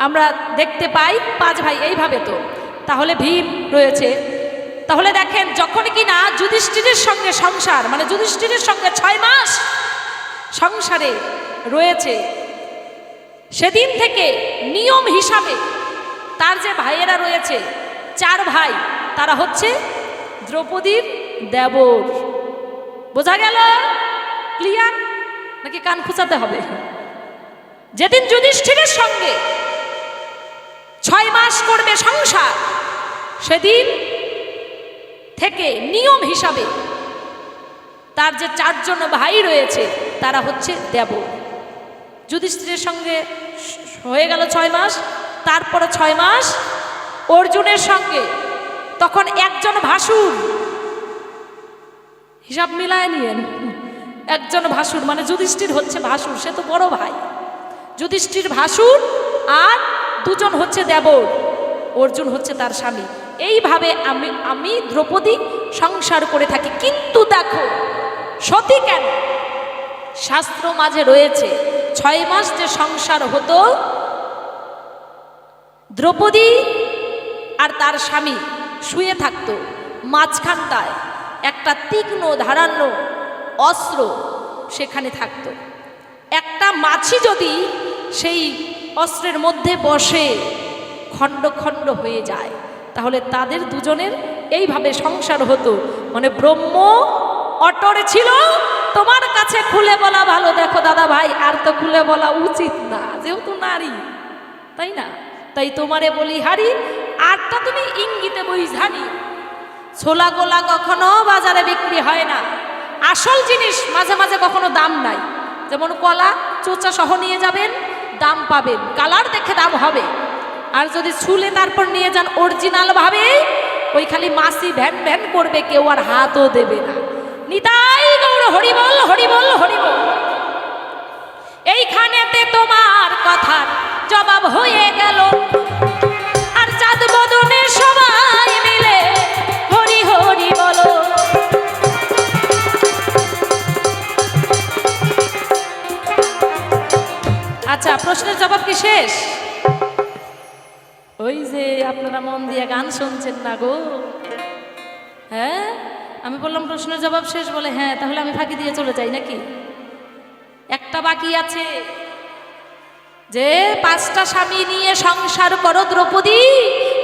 আমরা দেখতে পাই 5 ভাই, এইভাবে তো। তাহলে ভীম রয়েছে। তাহলে দেখেন, যখন কিনা যুধিষ্ঠিরের সঙ্গে সংসার, মানে যুধিষ্ঠিরের সঙ্গে 6 মাস সংসারে রয়েছে, সেদিন থেকে নিয়ম হিসাবে তার যে ভাইয়েরা রয়েছে 4 ভাই, তারা হচ্ছে দ্রৌপদীর দেবর। বোঝা গেল? ক্লিয়ার নাকি কান খুঁচাতে হবে? যেদিন যুধিষ্ঠিরের সঙ্গে 6 মাস করবে সংসার, সেদিন থেকে নিয়ম হিসাবে তার যে 4 জন ভাই রয়েছে তারা হচ্ছে দেবর। যুধিষ্ঠিরের সঙ্গে হয়ে গেল 6 মাস, তারপরে 6 মাস অর্জুনের সঙ্গে, তখন একজন ভাসুর, হিসাব মিলায় নিয়েন, একজন ভাসুর, মানে যুধিষ্ঠির হচ্ছে ভাসুর, সে তো বড় ভাই। যুধিষ্ঠির ভাসুর আর 2 জন হচ্ছে দেবর, অর্জুন হচ্ছে তার স্বামী। এইভাবে আমি দ্রৌপদী সংসার করে থাকি। কিন্তু দেখো সতী কেন? শাস্ত্র মাঝে রয়েছে 6 মাস যে সংসার হতো, দ্রৌপদী আর তার স্বামী শুয়ে থাকতো, মাঝখানটায় একটা তীক্ষ্ণ ধারালো অস্ত্র সেখানে থাকতো। একটা মাছি যদি সেই অস্ত্রের মধ্যে বসে খণ্ড খণ্ড হয়ে যায়, তাহলে তাদের দুজনের এইভাবে সংসার হতো। মানে ব্রহ্ম অটর ছিল। তোমার কাছে খুলে বলা ভালো, দেখো দাদা ভাই, আর তো খুলে বলা উচিত না, যেহেতু নারী, তাই না? তাই তোমারে বলি হারি, আরটা তুমি ইঙ্গিতে বুঝানি। ছোলা গোলা কখনো বাজারে বিক্রি হয় না। আসল জিনিস মাঝে মাঝে কখনো দাম নাই। যেমন কলা চোচা সহ নিয়ে যাবেন, দাম পাবেন, কালার দেখে দাম হবে। আর যদি ছুলে তারপর নিয়ে যান অরিজিনাল ভাবে, ওই খালি মাসি ভ্যান ভ্যান করবে, কেউ আর হাতও দেবে না। নিতাই গৌর হরিবল হরিবল হরিবল। এইখানেতে তোমার কথার জবাব হয়ে গেল, আর চাঁদ বদনে সবাই মিলে হরি হরি বলো। আচ্ছা, প্রশ্নের জবাব কি শেষ? ওই যে আপনারা মন দিয়ে গান শুনছেন না গো। হ্যাঁ, আমি বললাম প্রশ্নের জবাব শেষ, বলে হ্যাঁ, তাহলে আমি ফাঁকি দিয়ে চলে যাই নাকি? একটা বাকি আছে, যে 5টা স্বামী নিয়ে সংসার করো দ্রৌপদী,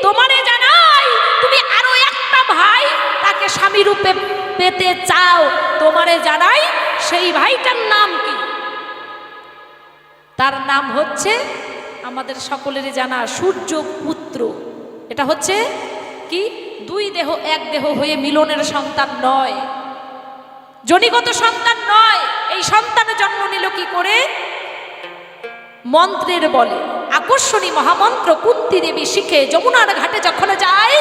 তোমারে জানাই তুমি আরো একটা ভাই তাকে স্বামী রূপে পেতে চাও, তোমারে জানাই সেই ভাইটার নাম কি? তার নাম হচ্ছে আমাদের সকলেরই জানা সূর্য পুত্র। এটা হচ্ছে কি? 2 দেহ 1 দেহ হয়ে মিলনের সন্তান নয়, জনিগত সন্তান নয়। এই সন্তানের জন্ম নিল কি করে? মন্ত্রের বলে। আকর্ষণী মহামন্ত্র কুন্তি দেবী শিখে যমুনার ঘাটে যখন যায়,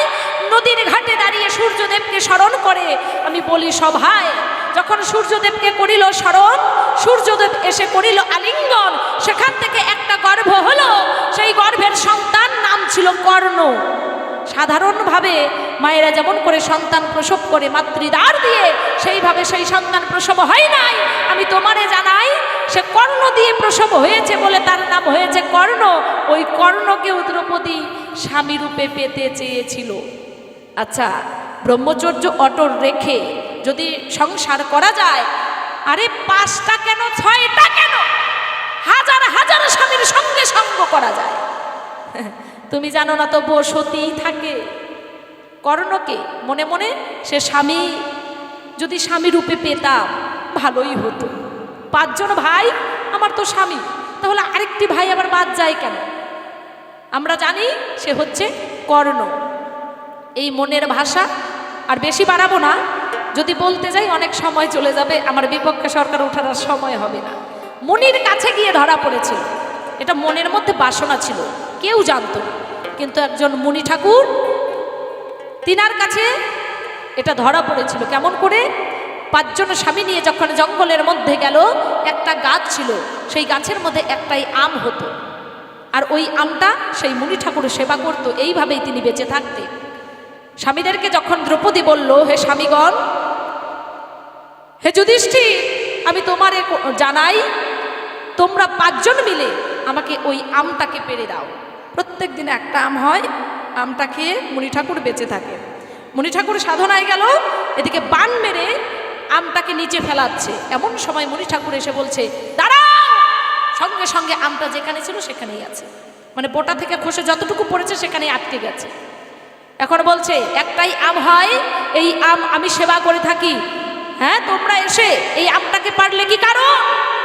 নদীর ঘাটে দাঁড়িয়ে সূর্যদেবকে স্মরণ করে। আমি বলি সভায়, যখন সূর্যদেবকে করিল স্মরণ, সূর্যদেব এসে করিল আলিঙ্গন, সেখান থেকে একটা গর্ভ হলো। সেই গর্ভের সন্তান নাম ছিল কর্ণ। সাধারণভাবে মায়েরা যেমন করে সন্তান প্রসব করে মাতৃদ্বার দিয়ে, সেইভাবে সেই সন্তান প্রসব হয় নাই। আমি তোমারে জানাই সে কর্ণ দিয়ে প্রসব হয়েছে বলে তার নাম হয়েছে কর্ণ। ওই কর্ণকেও দ্রৌপদী স্বামী রূপে পেতে চেয়েছিল। আচ্ছা, ব্রহ্মচর্য অটল রেখে যদি সংসার করা যায়, আরে 5টা কেন 6টা কেন, হাজার হাজার স্বামীর সঙ্গে সঙ্গ করা যায়। তুমি জানো না তো বসতি থাকে কর্ণকে মনে মনে, সে স্বামী যদি স্বামী রূপে পেতাম ভালোই হতো। 5 জন ভাই আমার তো স্বামী, তাহলে আরেকটি ভাই আবার বাদ যায় কেন? আমরা জানি সে হচ্ছে কর্ণ। এই মনের ভাষা আর বেশি বাড়াবো না, যদি বলতে যাই অনেক সময় চলে যাবে, আমার বিপক্ষে সরকার ওঠার আর সময় হবে না। মুনির কাছে গিয়ে ধরা পড়েছিল, এটা মনের মধ্যে বাসনা ছিল, কেউ জানতো না। কিন্তু একজন মুনি ঠাকুর তিনার কাছে এটা ধরা পড়েছিল। কেমন করে? 5 জন স্বামী নিয়ে যখন জঙ্গলের মধ্যে গেল, একটা গাছ ছিল, সেই গাছের মধ্যে একটাই আম হতো, আর ওই আমটা সেই মুনি ঠাকুরের সেবা করত। এইভাবেই তিনি বেঁচে থাকতেন। স্বামীদেরকে যখন দ্রৌপদী বলল, হে স্বামীগণ, হে যুধিষ্ঠির, আমি তোমারে জানাই, তোমরা 5 জন মিলে আমাকে ওই আমটাকে পেড়ে দাও। প্রত্যেক দিন একটা আম হয়, আমটা খেয়ে মুনি ঠাকুর বেঁচে থাকে। মুনি ঠাকুর সাধনায় গেল, এদিকে বান মেরে আমটাকে নিচে ফেলাচ্ছে। এমন সময় মুনি ঠাকুর এসে বলছে, দাঁড়াও! সঙ্গে সঙ্গে আমটা যেখানে ছিল সেখানেই আছে, মানে বোটা থেকে খসে যতটুকু পড়েছে সেখানেই আটকে গেছে। এখন বলছে, একটাই আম হয়, এই আম আমি সেবা করে থাকি, হ্যাঁ, তোমরা এসে এই আমটাকে পারলে কি কারণ?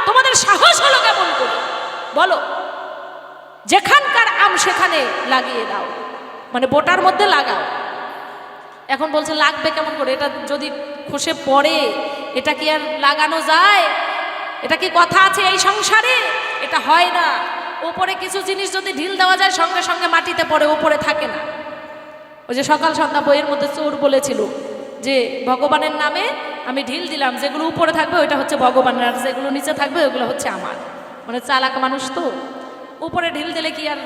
তোমাদের সাহস হলো কেমন করে? বলো। যেখানকার আম সেখানে লাগিয়ে দাও, মানে বোটার মধ্যে লাগাও। এখন বলছে, লাগবে কেমন করে? এটা যদি খসে পড়ে, এটা কি আর লাগানো যায়? এটা কি কথা আছে এই সংসারে? এটা হয় না। উপরে কিছু জিনিস যদি ঢিল দেওয়া যায়, সঙ্গে সঙ্গে মাটিতে পড়ে, উপরে থাকে না। ওই যে সকাল সন্ধ্যা বইয়ের মধ্যে চোর বলেছিল যে ভগবানের নামে আমি ঢিল দিলাম, যেগুলো উপরে থাকবে ওইটা হচ্ছে ভগবানের, আর যেগুলো নিচে থাকবে ওইগুলো হচ্ছে আমার। মানে চালাক মানুষ তো, উপরে ঢিল দিলে কি আর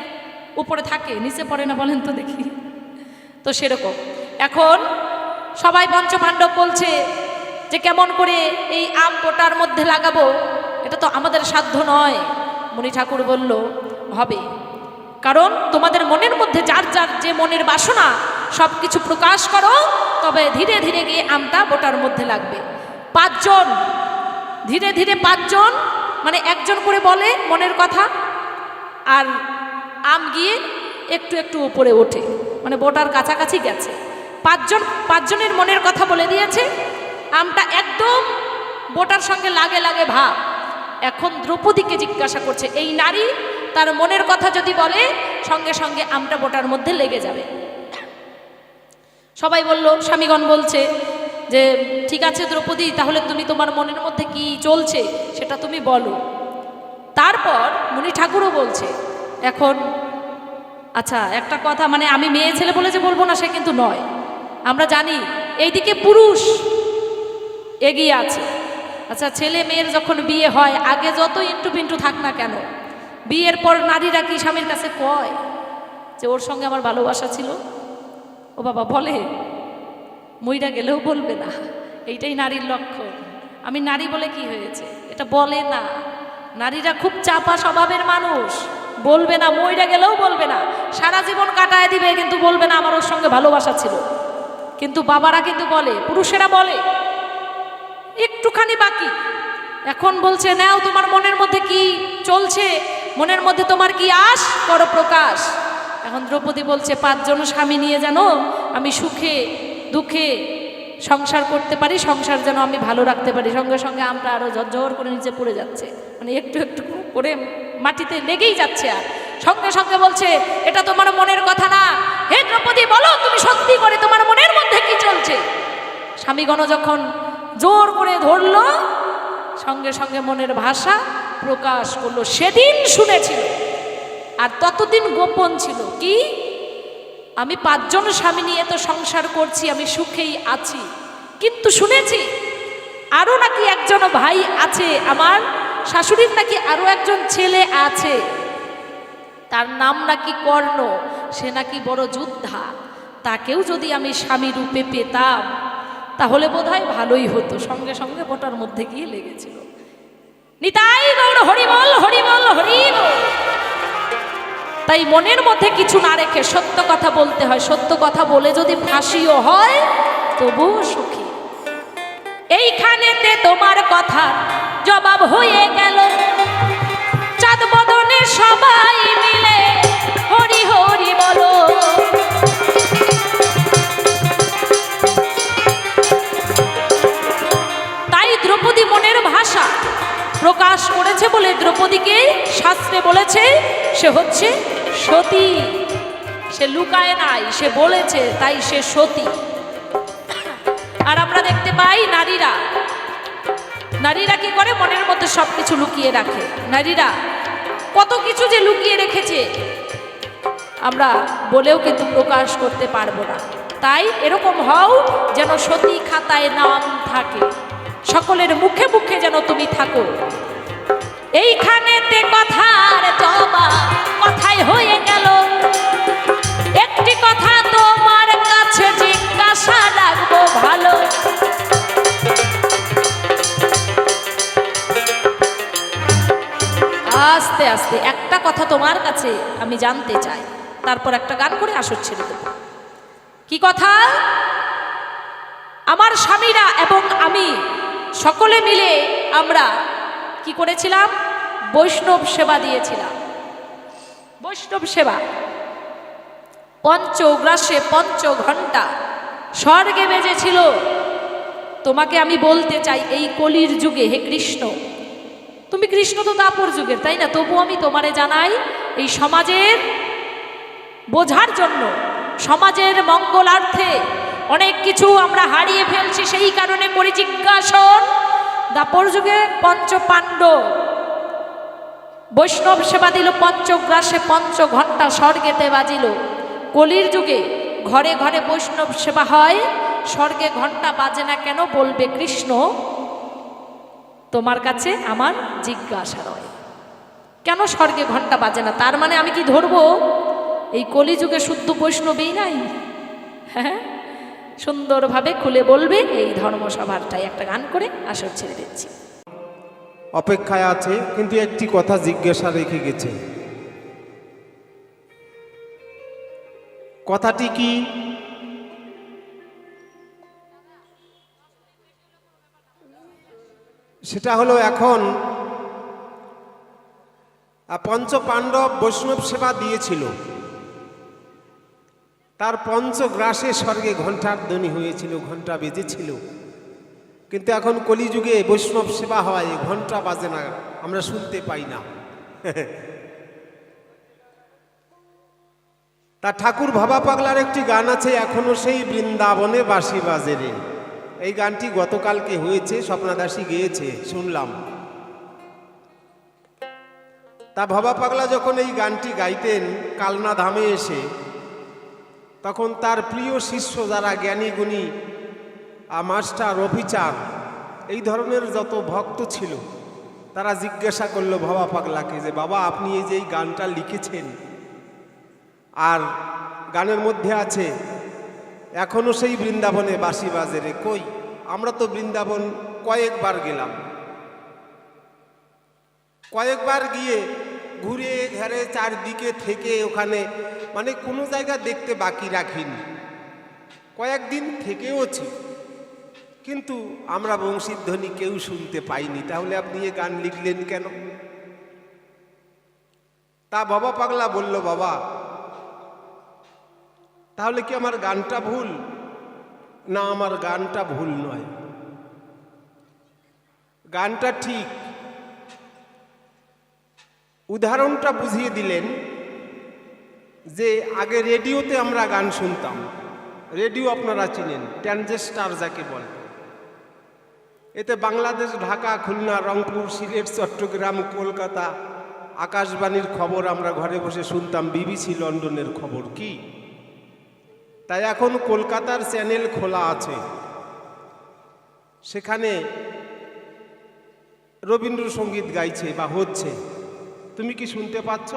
উপরে থাকে, নিচে পড়ে না? বলেন তো দেখি। তো সেরকম এখন সবাই পঞ্চপাণ্ডব বলছে যে কেমন করে এই আম বোটার মধ্যে লাগাবো, এটা তো আমাদের সাধ্য নয়। মুনি ঠাকুর বলল, হবে, কারণ তোমাদের মনের মধ্যে যার যার যে মনের বাসনা সব কিছু প্রকাশ করো, তবে ধীরে ধীরে গিয়ে আমটা বোটার মধ্যে লাগবে। 5 জন, ধীরে ধীরে 5 জন, মানে একজন করে বলে মনের কথা, আর আম গিয়ে একটু একটু উপরে ওঠে, মানে বোটার কাছাকাছি গেছে। 5 জনের মনের কথা বলে দিয়েছে, আমটা একদম বোটার সঙ্গে লাগে লাগে ভাব। এখন দ্রৌপদীকে জিজ্ঞাসা করছে, এই নারী তার মনের কথা যদি বলে, সঙ্গে সঙ্গে আমটা বোটার মধ্যে লেগে যাবে। সবাই বলল, স্বামীগণ বলছে যে ঠিক আছে দ্রৌপদী, তাহলে তুমি তোমার মনের মধ্যে কি চলছে সেটা তুমি বলো। তারপর মুনি ঠাকুরও বলছে, এখন আচ্ছা একটা কথা, মানে আমি মেয়ে ছেলে বলে যে বলবো না সে কিন্তু নয়, আমরা জানি এইদিকে পুরুষ এগিয়ে আছে। আচ্ছা, ছেলে মেয়ের যখন বিয়ে হয়, আগে যত ইন্টু পিন্টু থাক না কেন, বিয়ের পর নারীরা কি স্বামীর কাছে কয় যে ওর সঙ্গে আমার ভালোবাসা ছিল? ও বাবা, বলে? মইরা গেলেও বলবে না। এইটাই নারীর লক্ষণ। আমি নারী বলে কি হয়েছে, এটা বলে না। নারীরা খুব চাপা স্বভাবের মানুষ, বলবে না, মইরা গেলেও বলবে না, সারা জীবন কাটায় দিবে, কিন্তু বলবে না আমার ওর সঙ্গে ভালোবাসা ছিল। কিন্তু বাবারা কিন্তু বলে, পুরুষেরা বলে, একটুখানি বাকি। এখন বলছে, নাও তোমার মনের মধ্যে কি চলছে, মনের মধ্যে তোমার কি আশ, করো প্রকাশ। এখন দ্রৌপদী বলছে, 5 জন স্বামী নিয়ে যেন আমি সুখে দুঃখে সংসার করতে পারি, সংসার যেন আমি ভালো রাখতে পারি। সঙ্গে সঙ্গে আমরা আরো ঝরঝর করে নিচে পড়ে যাচ্ছে, মানে একটু একটু করে মাটিতে লেগেই যাচ্ছে। আর সঙ্গে সঙ্গে বলছে, এটা তোমার মনের কথা না। হে দ্রৌপদী, বলো তুমি সত্যি করে তোমার মনের মধ্যে কি চলছে। স্বামীগণ যখন জোর করে ধরলো, সঙ্গে সঙ্গে মনের ভাষা প্রকাশ করলো। সেদিন শুনেছিল, আর ততদিন গোপন ছিল। কি? আমি 5 জন স্বামী নিয়ে তো সংসার করছি, আমি সুখেই আছি, কিন্তু শুনেছি আরো নাকি একজন ভাই আছে, আমার শাশুড়ির নাকি আরো একজন ছেলে আছে, তার নাম নাকি কর্ণ, সে নাকি বড় যোদ্ধা। তাকেও যদি আমি স্বামী রূপে পেতাম তাহলে বোধহয় ভালোই হতো। সঙ্গে সঙ্গে বোটার মধ্যে গিয়ে লেগেছিল। নিতাই গৌর হরিবল হরিবল হরিবল। তাই মনের মধ্যে কিছু না রেখে সত্য কথা বলতে হয়। সত্য কথা বলে যদি ফাঁসিও হয় তবুও সুখী। এইখানেতে তোমার কথা জবাব হয়ে গেল, চাঁদ বদনে সবাই মিলে হরি হরি বলো। তাই দ্রৌপদী মনের ভাষা প্রকাশ করেছে বলে দ্রৌপদীকে শাস্ত্রে বলেছে সে হচ্ছে সতী। সে লুকায় নাই, সে বলেছে, তাই সে সতী। আর আমরা দেখতে পাই নারীরা কি করে, মনের মধ্যে সবকিছু লুকিয়ে রাখে। নারীরা কত কিছু যে লুকিয়ে রেখেছে আমরা বলেও কিন্তু প্রকাশ করতে পারবো না। তাই এরকম হও যেন সতী খাতায় নাম থাকে, সকলের মুখে মুখে যেন তুমি থাকো। এইখানেতে কথার জবা কথাই হয়ে গেল, একটি কথা তোমার কাছে জিজ্ঞাসা রাখবো ভালো। আস্তে আস্তে একটা কথা তোমার কাছে আমি জানতে চাই, তারপর একটা গান করে আসর ছেড়ে দেব। কি কথা? আমার স্বামীরা এবং আমি সকলে মিলে আমরা কি করেছিলাম? বৈষ্ণব সেবা দিয়েছিলাম। বৈষ্ণব সেবা পঞ্চগ্রাসে 5 ঘন্টা স্বর্গে বেজেছিল। তোমাকে আমি বলতে চাই, এই কলির যুগে হে কৃষ্ণ, তুমি কৃষ্ণ তো দাপর যুগের, তাই না? তবু আমি তোমারে জানাই, এই সমাজের বোঝার জন্য, সমাজের মঙ্গলার্থে অনেক কিছু আমরা হারিয়ে ফেলছি, সেই কারণে করি জিজ্ঞাসন। দাপর যুগে 5 পাণ্ডব বৈষ্ণব সেবা দিল, পঞ্চগ্রাসে 5 ঘন্টা স্বর্গেতে বাজিল। কলির যুগে ঘরে ঘরে বৈষ্ণব সেবা হয়, স্বর্গে ঘন্টা বাজে না কেন? বলবে কৃষ্ণ, তোমার কাছে আমার জিজ্ঞাসা রয়, কেন স্বর্গে ঘন্টা বাজে না? তার মানে আমি কি ধরবো এই কলিযুগে শুদ্ধ বৈষ্ণবই নাই? হ্যাঁ, সুন্দরভাবে খুলে বলবে এই ধর্মসভাটাই। একটা গান করে আসর ছেড়ে দিচ্ছি। অপেক্ষায় আছে, কিন্তু একটি কথা জিজ্ঞাসা রেখে গেছে। কথাটি কি? সেটা হলো, এখন 5 পাণ্ডব বৈষ্ণব সেবা দিয়েছিল, তার 5 গ্রাসে স্বর্গে ঘণ্টার ধ্বনি হয়েছিল, ঘণ্টা বেজেছিল। কিন্তু এখন কলিযুগে বৈষ্ণব সেবা হয়, ঘণ্টা বাজে না, আমরা শুনতে পাই না। তা ঠাকুর ভাবা পাগলার একটি গান আছে, এখনো সেই বৃন্দাবনে বাঁশি বাজে রে। এই গানটি গতকালকে হয়েছে, স্বপ্নাদাসী গেয়েছে, শুনলাম। তা ভাবা পাগলা যখন এই গানটি গাইতেন কালনা ধামে এসে, তখন তার প্রিয় শিষ্য যারা জ্ঞানী গুণী মাস্টার অফিসার এই ধরনের যত ভক্ত ছিল, তারা জিজ্ঞাসা করলো ভাবা পাগলাকে যে, বাবা আপনি এই যে এই গানটা লিখেছেন, আর গানের মধ্যে আছে এখনো সেই বৃন্দাবনে বাঁশি বাজে রে, কই? আমরা তো বৃন্দাবন কয়েকবার গেলাম, কয়েকবার গিয়ে ঘুরে ঘেরে চারদিকে থেকে ওখানে মানে কোনো জায়গা দেখতে বাকি রাখিনি, কয়েকদিন থেকেওছি, কিন্তু আমরা বংশীর ধ্বনি কেউ শুনতে পাইনি। তাহলে আপনি এ গান লিখলেন কেন? তা বাবা পাগলা বলল, বাবা তাহলে কি আমার গানটা ভুল? না, আমার গানটা ভুল নয়, গানটা ঠিক। উদাহরণটা বুঝিয়ে দিলেন যে আগে রেডিওতে আমরা গান শুনতাম, রেডিও আপনারা চিনেন, ট্রানজিস্টার যাকে বলে। এতে বাংলাদেশ, ঢাকা, খুলনা, রংপুর, সিলেট, চট্টগ্রাম, কলকাতা আকাশবাণীর খবর আমরা ঘরে বসে শুনতাম, বিবিসি লন্ডনের খবর। কি তাই এখন কলকাতার চ্যানেল খোলা আছে, সেখানে রবীন্দ্রসঙ্গীত গাইছে বা হচ্ছে, তুমি কি শুনতে পাচ্ছ?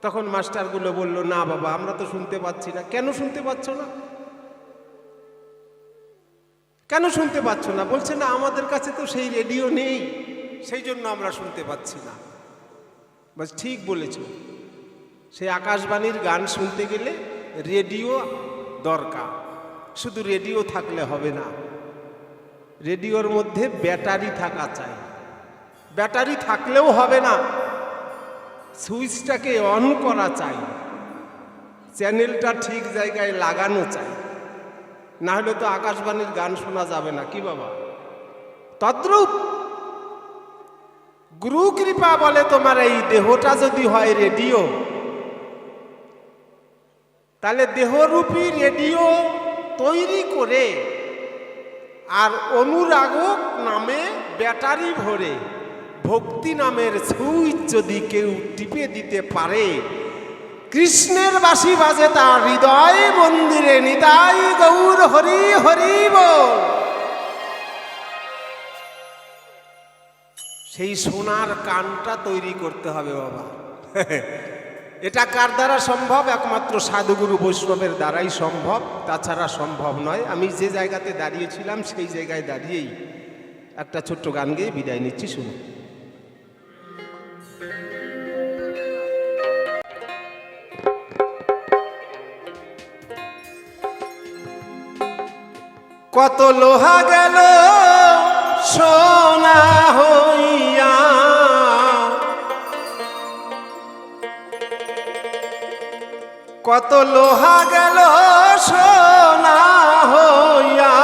তখন মাস্টারগুলো বলল, না বাবা আমরা তো শুনতে পাচ্ছি না। কেন শুনতে পাচ্ছ না? কেন শুনতে পাচ্ছ না? বলছে না, আমাদের কাছে তো সেই রেডিও নেই, সেই জন্য আমরা শুনতে পাচ্ছি না। বাস ঠিক বলেছ, সেই আকাশবাণীর গান শুনতে গেলে রেডিও দরকার। শুধু রেডিও থাকলে হবে না, রেডিওর মধ্যে ব্যাটারি থাকা চাই। ব্যাটারি থাকলেও হবে না, সুইচটাকে অন করা চাই, চ্যানেলটা ঠিক জায়গায় লাগানো চাই, না হলে তো আকাশবাণীর গান শোনা যাবে না। কি বাবা? তদ্রূপ গুরু কৃপা বলে, তোমার এই দেহটা যদি হয় রেডিও, তাহলে দেহরূপী রেডিও তৈরি করে আর অনুরাগক নামে ব্যাটারি ভরে ভক্তি নামের সুইচ যদি কেউ টিপে দিতে পারে, কৃষ্ণের বাঁশি বাজে তার হৃদয় মন্দিরে, নিতাই গৌর হরি হরি বল। সেই সোনার কানটা তৈরি করতে হবে বাবা। এটা কার দ্বারা সম্ভব? একমাত্র সাধুগুরু বৈষ্ণবের দ্বারাই সম্ভব, তাছাড়া সম্ভব নয়। আমি যে জায়গাতে দাঁড়িয়েছিলাম সেই জায়গায় দাঁড়িয়েই একটা ছোট্ট গান গেয়ে বিদায় নিচ্ছি, শুনুন। কত লোহা গেল সোনা হইয়া, কত লোহা গেল সোনা হইয়া,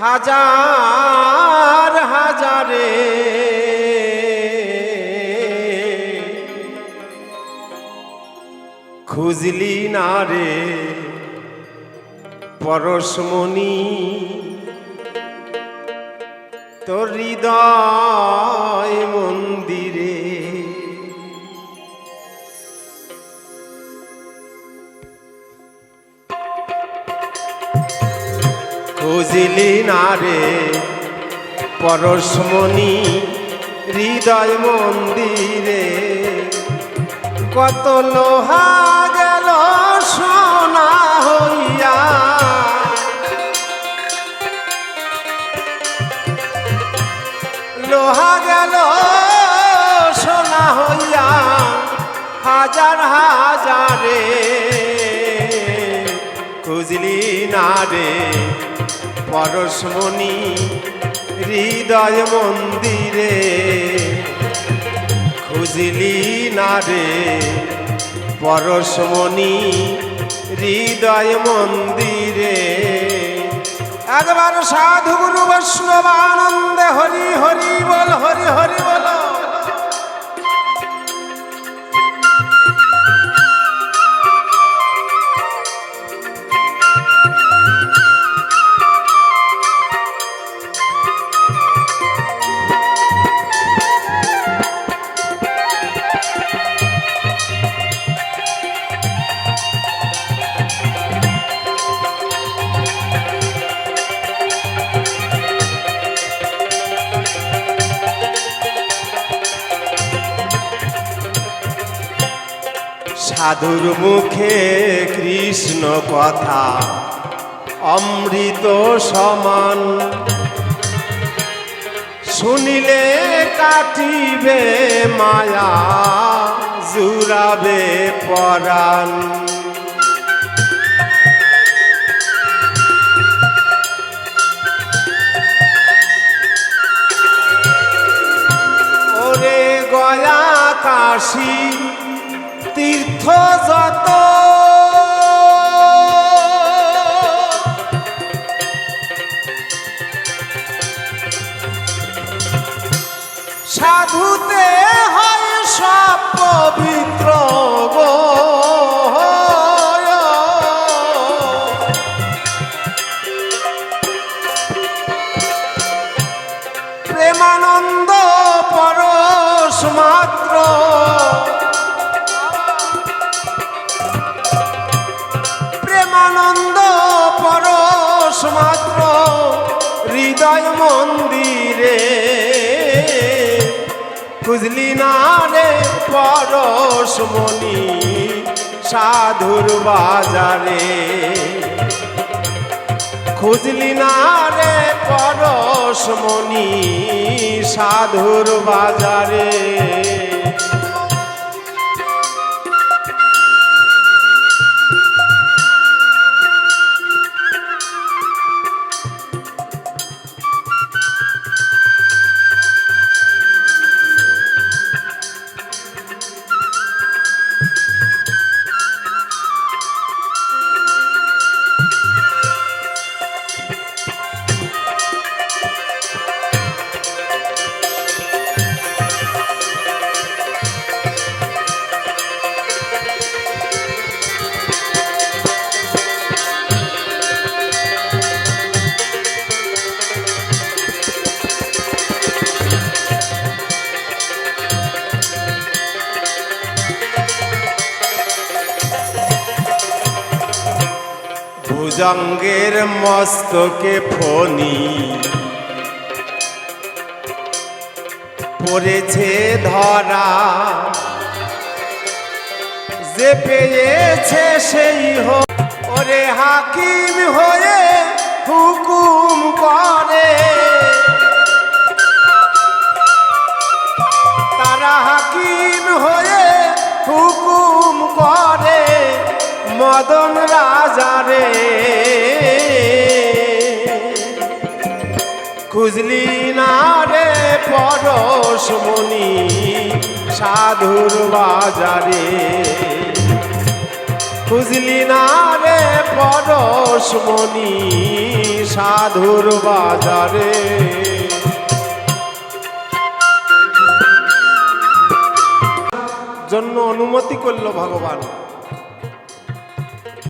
হাজার হাজারে খুঁজলি না রে পরশমণি, তোর হৃদয় মন্দিরে। খুঁজলি না রে পরশমণি হৃদয় মন্দিরে, কত লোহা গেল সোনা হইয়া, লোহা গেল সোনা হইয়া, হাজার হাজারে খুঁজলি না রে পরশমণি হৃদয় মন্দিরে, খুঁজলি না রে পরশমণি হৃদয় মন্দিরে। একবার সাধু গুরু বৈষ্ণব আনন্দে হরি হরি বল, হরি হরি বল। সাধুর মুখে কৃষ্ণ কথা অমৃত সমান, শুনিলে কাটিবে মায়া জুড়াবে পরাণ। ওরে গয়া কাশী তীর্থ যত, সাধুতে হয় সব পবিত্র গো। প্রেমানন্দ পরশ মাত্র, প্রেমানন্দ পরশ মাত্র হৃদয় মন্দিরে, খুঁজলি না রে পরশমণি সাধুর বাজারে, খুঁজলি না রে পরশমণি সাধুর বাজারে। ভুজঙ্গের মস্তকে ফণি পড়েছে ধরা, যে পেয়েছে সেই ওরে হাকিম হয়ে হুকুম করে, তারা হাকিম হয়ে হুকুম করে মদন রাজারে। খুঁজলি না রে পরশমণি সাধুর বাজারে, খুঁজলি না রে পরশমণি সাধুর বাজারে। জন্য অনুমতি করল ভগবান।